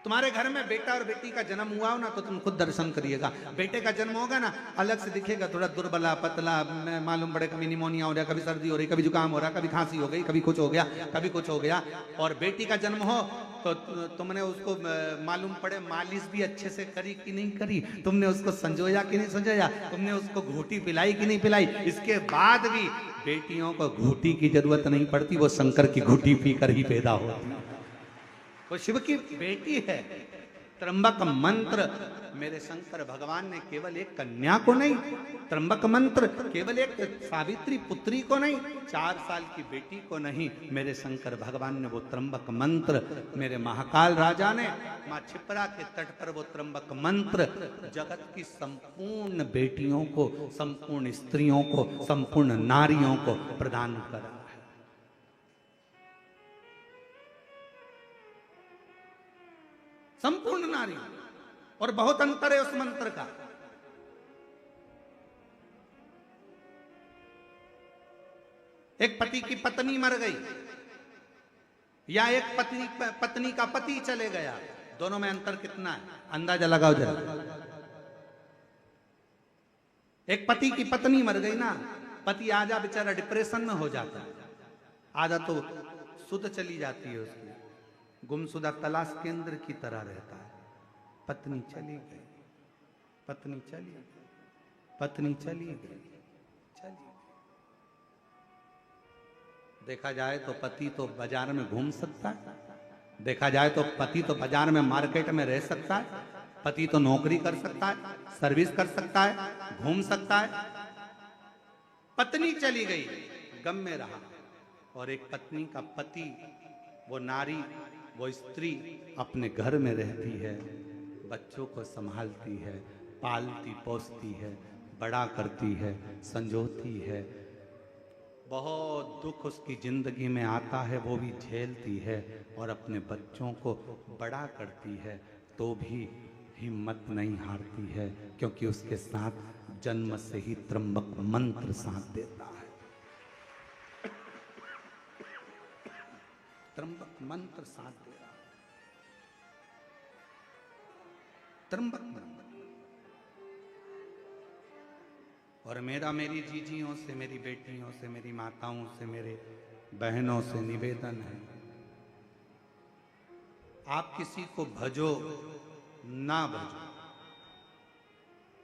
तुम्हारे घर में बेटा और बेटी का जन्म हुआ हो ना, तो तुम खुद दर्शन करिएगा। बेटे का जन्म होगा ना, अलग से दिखेगा, थोड़ा दुर्बला पतला, मालूम पड़े कभी निमोनिया हो रहा, कभी सर्दी हो रही, कभी जुकाम हो रहा, कभी खांसी हो गई, कभी कुछ हो गया, कभी कुछ हो गया। और बेटी का जन्म हो तो तुमने उसको मालूम पड़े मालिश भी अच्छे से करी कि नहीं करी, तुमने उसको संजोया कि नहीं संजोया, तुमने उसको घूटी पिलाई कि नहीं पिलाई। इसके बाद भी बेटियों को घूटी की जरूरत नहीं पड़ती, वो शंकर की घूटी पीकर ही पैदा होती है, वो शिव की बेटी है। त्र्यंबक मंत्र मेरे शंकर भगवान ने केवल एक कन्या को नहीं, त्र्यंबक मंत्र केवल एक सावित्री पुत्री को नहीं, 4 साल की बेटी को नहीं, मेरे शंकर भगवान ने वो त्र्यंबक मंत्र, मेरे महाकाल राजा ने माँ क्षिप्रा के तट पर वो त्र्यंबक मंत्र जगत की संपूर्ण बेटियों को, संपूर्ण स्त्रियों को, संपूर्ण नारियों को प्रदान करा। संपूर्ण नारी, और बहुत अंतर है उस मंत्र का। एक पति की पत्नी मर गई या एक पत्नी का पति चले गया, दोनों में अंतर कितना है, अंदाजा लगाओ जरा। एक पति की पत्नी मर गई ना, पति आजा बेचारा डिप्रेशन में हो जाता है, आधा तो सुध चली जाती है उसकी, गुमशुदा तलाश केंद्र की तरह रहता है। पत्नी चली गई, पत्नी चली गई, पत्नी चली गई, चली गई। देखा जाए तो पति तो बाजार में घूम सकता है, देखा जाए तो पति तो बाजार में मार्केट में रह सकता है, पति तो नौकरी कर सकता है, सर्विस कर सकता है, घूम सकता है। पत्नी चली गई, गम में रहा। और एक पत्नी का पति, वो नारी, वो स्त्री अपने घर में रहती है, बच्चों को संभालती है, पालती पोसती है, बड़ा करती है, संजोती है, बहुत दुख उसकी जिंदगी में आता है वो भी झेलती है, और अपने बच्चों को बड़ा करती है, तो भी हिम्मत नहीं हारती है, क्योंकि उसके साथ जन्म से ही त्र्यंबक मंत्र साथ देता है। त्र्यंबक मंत्र साथ दे रहा, त्र्यंबक मंत्र। और मेरा मेरी जीजियों से, मेरी बेटियों से, मेरी माताओं से, मेरे बहनों से निवेदन है, आप किसी को भजो ना भजो,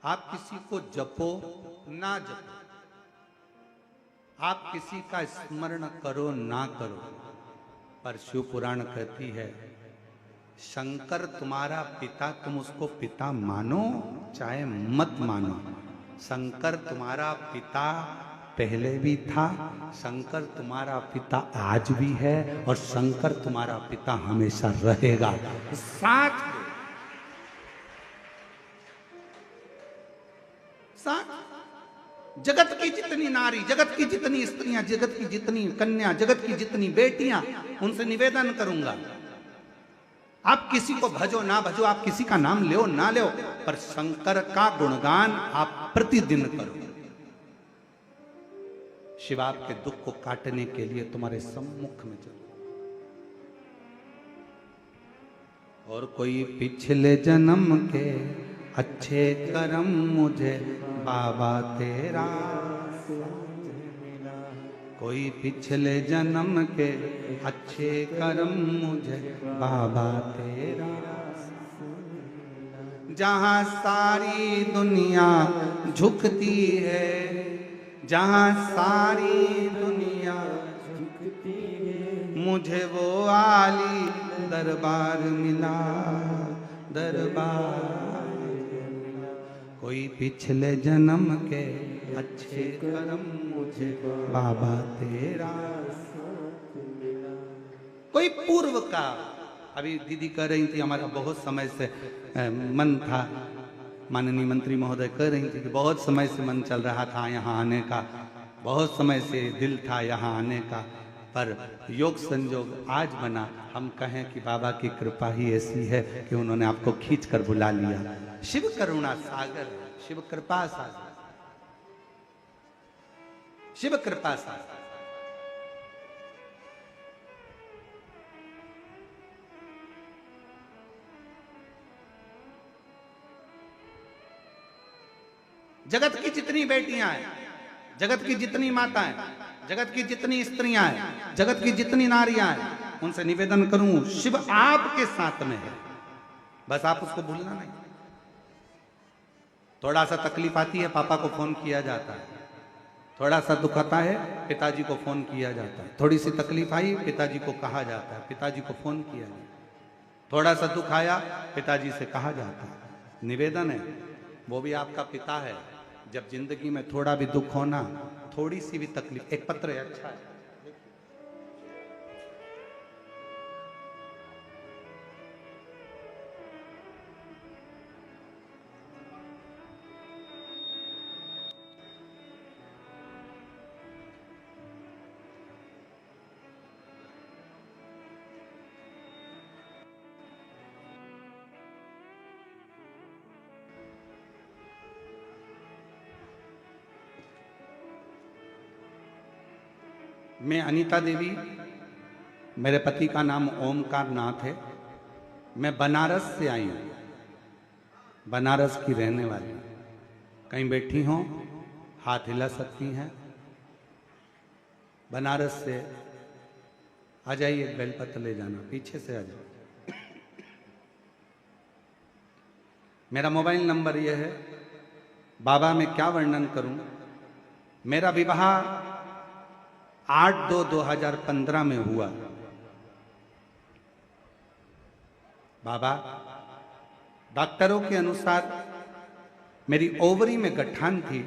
आप किसी को जपो ना जपो, आप किसी का स्मरण करो ना करो, पर शिव पुराण कहती है शंकर तुम्हारा पिता, तुम उसको पिता मानो चाहे मत मानो। शंकर तुम्हारा पिता पहले भी था, शंकर तुम्हारा पिता आज भी है, और शंकर तुम्हारा पिता हमेशा रहेगा। साथ जगत की जितनी नारी, जगत की जितनी स्त्रियां, जगत की जितनी कन्या, जगत की जितनी बेटियां, उनसे निवेदन करूंगा, आप किसी को भजो ना भजो, आप किसी का नाम लो ना लो, पर शंकर का गुणगान आप प्रतिदिन करो। शिव आपके दुख को काटने के लिए तुम्हारे सम्मुख में चलो। और कोई पिछले जन्म के अच्छे कर्म मुझे बाबा तेरा, कोई पिछले जन्म के अच्छे कर्म मुझे बाबा तेरा, जहाँ सारी दुनिया झुकती है, जहाँ सारी दुनिया झुकती है, मुझे वो आली दरबार मिला, दरबार। कोई पिछले जन्म के अच्छे कर्म मुझे बाबा तेरा साथ मिला। कोई पूर्व का, अभी दीदी कह रही थी हमारा बहुत समय से मन था, माननीय मंत्री महोदय कह रही थी कि बहुत समय से मन चल रहा था यहाँ आने का, बहुत समय से दिल था यहाँ आने का, पर योग संजोग आज बना। हम कहें कि बाबा की कृपा ही ऐसी है कि उन्होंने आपको खींच कर बुला लिया। शिव करुणा सागर, शिव कृपा सागर, शिव कृपा सागर। जगत की जितनी बेटियां हैं, जगत की जितनी माताएं, जगत की जितनी स्त्रियां हैं, जगत की जितनी नारियां हैं, उनसे निवेदन करूं, शिव आपके साथ में है, बस आप उसको भूलना नहीं। थोड़ा सा तकलीफ आती है, पापा को फोन किया जाता है, थोड़ा सा दुख आता है, पिताजी को फोन किया जाता है, थोड़ी सी तकलीफ आई, पिताजी को कहा जाता है, पिताजी को फोन किया जाता है, थोड़ा सा दुख आया, पिताजी से कहा जाता है। निवेदन है, वो भी आपका पिता है। जब जिंदगी में थोड़ा भी दुख होना, थोड़ी सी भी तकलीफ, एक पत्र है, अच्छा है, मैं अनीता देवी, मेरे पति का नाम ओमकार नाथ है, मैं बनारस से आई हूँ, बनारस की रहने वाली। कहीं बैठी हो, हाथ हिला सकती हैं। बनारस से आ जाइए, बेलपत्र ले जाना, पीछे से आ जाओ। मेरा मोबाइल नंबर यह है। बाबा मैं क्या वर्णन करूं। मेरा विवाह 8/2/2015 में हुआ। बाबा, डॉक्टरों के अनुसार मेरी ओवरी में गठान थी,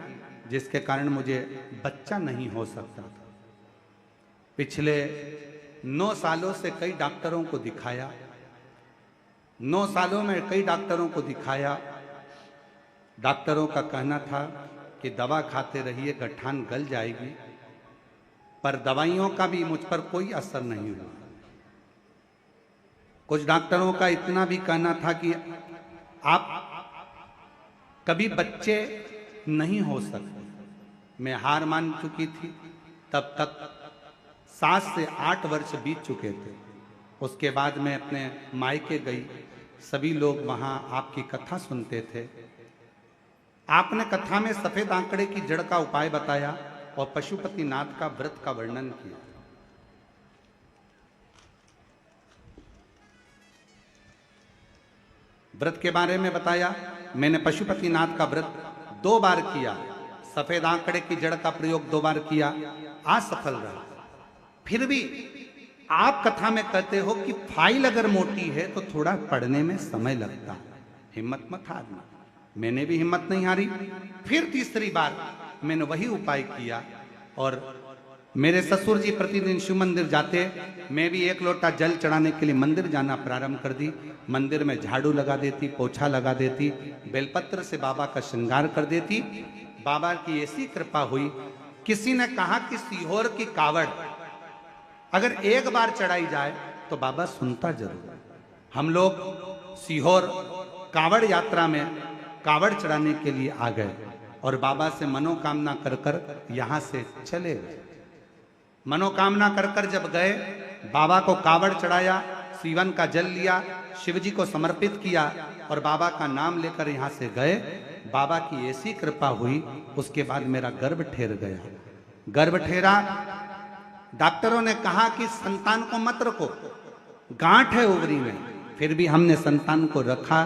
जिसके कारण मुझे बच्चा नहीं हो सकता था। पिछले 9 सालों से कई डॉक्टरों को दिखाया, 9 सालों में कई डॉक्टरों को दिखाया। डॉक्टरों का कहना था कि दवा खाते रहिए, गठान गल जाएगी, पर दवाइयों का भी मुझ पर कोई असर नहीं हुआ। कुछ डॉक्टरों का इतना भी कहना था कि आप कभी बच्चे नहीं हो सकते। मैं हार मान चुकी थी। तब तक 7 से 8 वर्ष बीत चुके थे। उसके बाद मैं अपने मायके गई, सभी लोग वहां आपकी कथा सुनते थे। आपने कथा में सफेद आंकड़े की जड़ का उपाय बताया और पशुपतिनाथ का व्रत का वर्णन किया। व्रत के बारे में बताया। मैंने पशुपतिनाथ का व्रत 2 बार किया, सफेद आंकड़े की जड़ का प्रयोग 2 बार किया, असफल रहा। फिर भी आप कथा में कहते हो कि फाइल अगर मोटी है तो थोड़ा पढ़ने में समय लगता है, हिम्मत मत हारना। मैंने भी हिम्मत नहीं हारी। फिर तीसरी बार मैंने वही उपाय किया और मेरे ससुर जी प्रतिदिन शिव मंदिर जाते, मैं भी 1 लोटा जल चढ़ाने के लिए मंदिर जाना प्रारंभ कर दी। मंदिर में झाड़ू लगा देती, पोछा लगा देती, बेलपत्र से बाबा का श्रृंगार कर देती। बाबा की ऐसी कृपा हुई, किसी ने कहा कि सीहोर की कावड़ अगर 1 बार चढ़ाई जाए तो बाबा सुनता जरूर। हम लोग सीहोर कावड़ यात्रा में कावड़ चढ़ाने के लिए आ गए और बाबा से मनोकामना कर कर यहां से चले गए। मनोकामना कर कर जब गए, बाबा को कावड़ चढ़ाया, सीवन का जल लिया, शिव जी को समर्पित किया और बाबा का नाम लेकर यहां से गए। बाबा की ऐसी कृपा हुई, उसके बाद मेरा गर्भ ठहर गया। गर्भ ठहरा, डॉक्टरों ने कहा कि संतान को मत रखो, गांठ है ओवरी में। फिर भी हमने संतान को रखा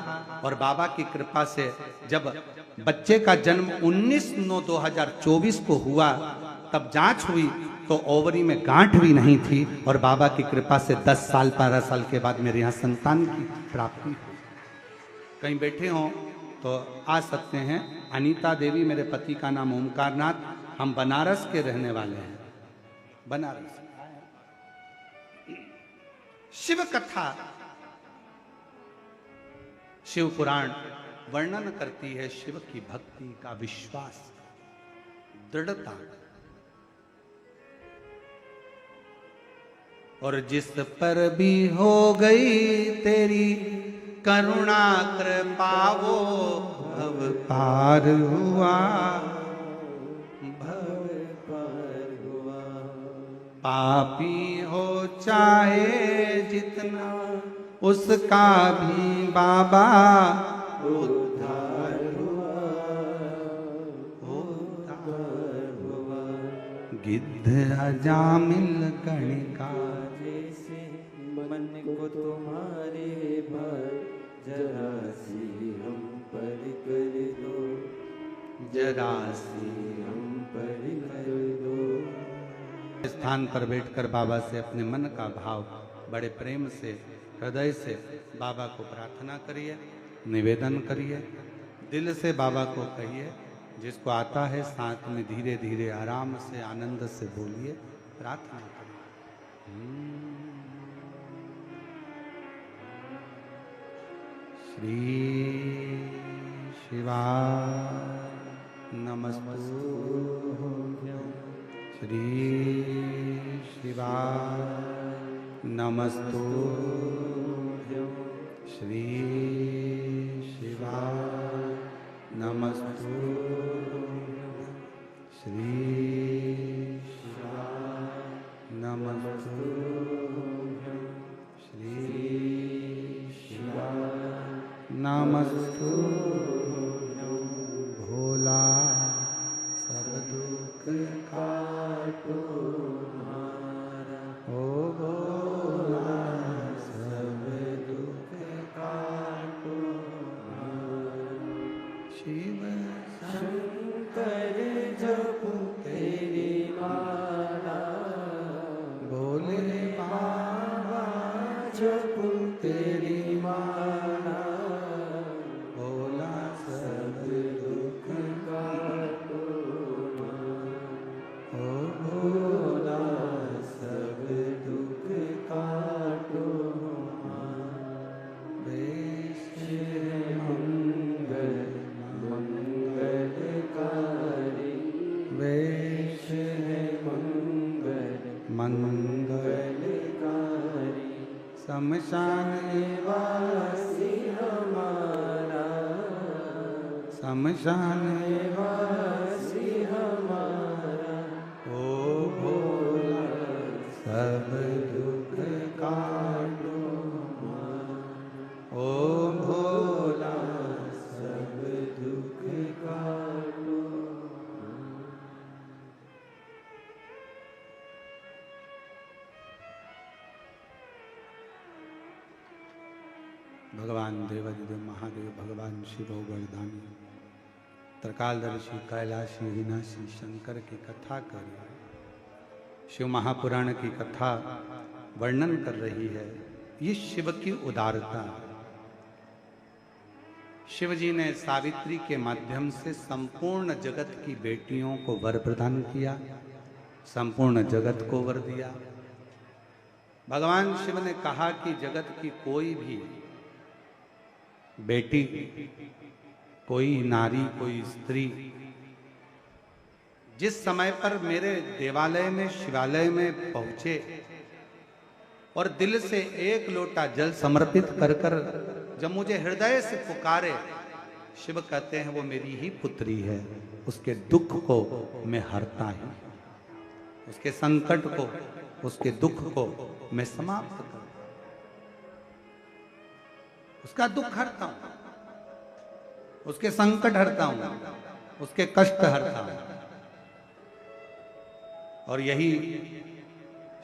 और बाबा की कृपा से जब बच्चे का जन्म 19/9/2024 को हुआ, तब जांच हुई तो ओवरी में गांठ भी नहीं थी और बाबा की कृपा से 10 साल 12 साल के बाद मेरे यहाँ संतान की प्राप्ति हुई। कहीं बैठे हो तो आ सकते हैं। अनीता देवी, मेरे पति का नाम ओमकारनाथ, हम बनारस के रहने वाले हैं। बनारस शिव कथा, शिव पुराण वर्णन करती है शिव की भक्ति का विश्वास, दृढ़ता। और जिस पर भी हो गई तेरी करुणा कृपा वो भव पार हुआ, भव पार हुआ। पापी हो चाहे जितना उसका भी बाबा उद्धार हुआ, उद्धार हुआ। गिद्ध अजामिल कणिका जैसे मन को तुम्हारे भार, जरा सी हम पर कर दो, जरा सी हम पर कर दो। स्थान पर बैठकर बाबा से अपने मन का भाव बड़े प्रेम से, हृदय से बाबा को प्रार्थना करिए, निवेदन करिए, दिल से बाबा को कहिए। जिसको आता है साथ में धीरे धीरे आराम से आनंद से बोलिए, प्रार्थना करिए। श्री शिवा नमस्तुभ्यं, श्री शिवा नमस्तुभ्यं, श्री शिवा नमस्तुभ्यं, श्री शिवा नमस्तुभ्यं, श्री शिवा नमस्तुभ्यं। भोला सब दुख काटो हमारा, ओ भोला सब दुख काटो हमारा। शिव शंकर जपू तेरी माला, भोले बाबा जपू तेरी माला। भोला सब दुख काटो ओ भोला सब दुख काटो। वेश मंगल मंगलकारी, वेश है मंगल मंगलकारी। शमशान वासी हमारा, शमशान वासी हमारा। ओ भोला सब दुख काटो, ओ भोला सब दुख काटो। भगवान देवादिदेव महादेव, भगवान शिव वरदानी, त्रिकालदर्शी, कैलाशी, विनाशी शंकर की कथा कर रही है। शिव महापुराण की कथा वर्णन कर रही है। ये शिव की उदारता। शिव जी ने सावित्री के माध्यम से संपूर्ण जगत की बेटियों को वर प्रदान किया, संपूर्ण जगत को वर दिया। भगवान शिव ने कहा कि जगत की कोई भी बेटी, कोई नारी, कोई स्त्री जिस समय पर मेरे देवालय में, शिवालय में पहुंचे और दिल से एक लोटा जल समर्पित कर कर जब मुझे हृदय से पुकारे, शिव कहते हैं वो मेरी ही पुत्री है। उसके दुख को मैं हरता ही, उसके संकट को, उसके दुख को मैं समाप्त करता, उसका दुख हरता हूं, उसके संकट हरता हूं, उसके कष्ट हरता हूं। और यही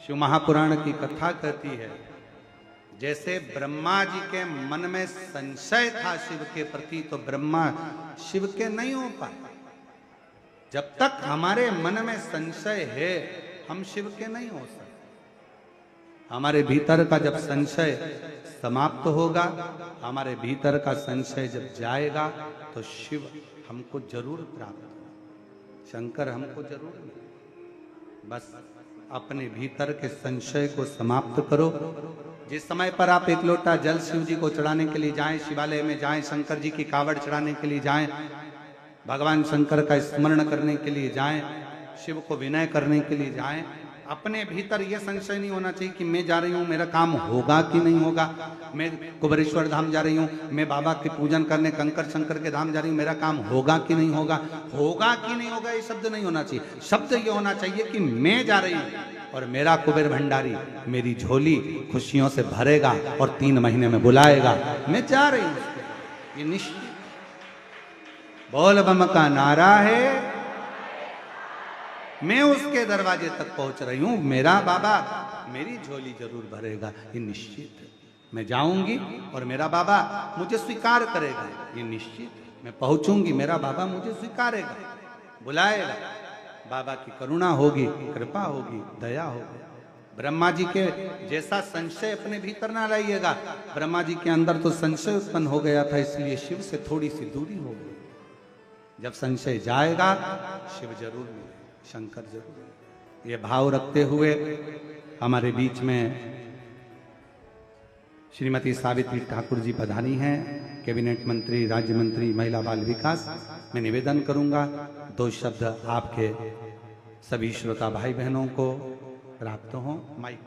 शिव महापुराण की कथा कहती है। जैसे ब्रह्मा जी के मन में संशय था शिव के प्रति, तो ब्रह्मा शिव के नहीं हो पाए। जब तक हमारे मन में संशय है, हम शिव के नहीं हो सकते। हमारे भीतर का जब संशय समाप्त होगा, हमारे भीतर का संशय जब जाएगा तो शिव हमको जरूर प्राप्त होगा, शंकर हमको जरूर मिलेगा। बस अपने भीतर के संशय को समाप्त करो। जिस समय पर आप एक लोटा जल शिव जी को चढ़ाने के लिए जाएं, शिवालय में जाएं, शंकर जी की कावड़ चढ़ाने के लिए जाएं, भगवान शंकर का स्मरण करने के लिए जाएं, शिव को विनय करने के लिए जाएं, अपने भीतर यह संशय नहीं होना चाहिए कि मैं जा रही हूं, मेरा काम होगा कि नहीं होगा, मैं कुबेरेश्वर धाम जा रही हूं, मैं बाबा की पूजन करने कंकर शंकर के धाम जा रही हूं, मेरा काम होगा कि नहीं होगा, होगा कि नहीं होगा, ये शब्द नहीं होना चाहिए। शब्द ये होना चाहिए कि मैं जा रही हूं और मेरा कुबेर भंडारी मेरी झोली खुशियों से भरेगा और 3 महीने में बुलाएगा, मैं जा रही हूं। ये निश्चित बोल बम का नारा है, मैं उसके दरवाजे तक पहुंच रही हूं, मेरा बाबा मेरी झोली जरूर भरेगा, ये निश्चित है। मैं जाऊंगी और मेरा बाबा मुझे स्वीकार करेगा, ये निश्चित है। मैं पहुंचूंगी, मेरा बाबा मुझे स्वीकारेगा, बुलाएगा, बाबा की करुणा होगी, कृपा होगी, दया होगी। ब्रह्मा जी के जैसा संशय अपने भीतर ना लाइएगा। ब्रह्मा जी के अंदर तो संशय उत्पन्न हो गया था, इसलिए शिव से थोड़ी सी दूरी हो गई। जब संशय जाएगा शिव जरूर मिलेगा, शंकर जरूर। ये भाव रखते हुए हमारे बीच में श्रीमती सावित्री ठाकुर जी पधारी हैं, कैबिनेट मंत्री, राज्य मंत्री महिला बाल विकास। मैं निवेदन करूंगा 2 शब्द आपके सभी श्रोता भाई बहनों को प्राप्त हों। माइक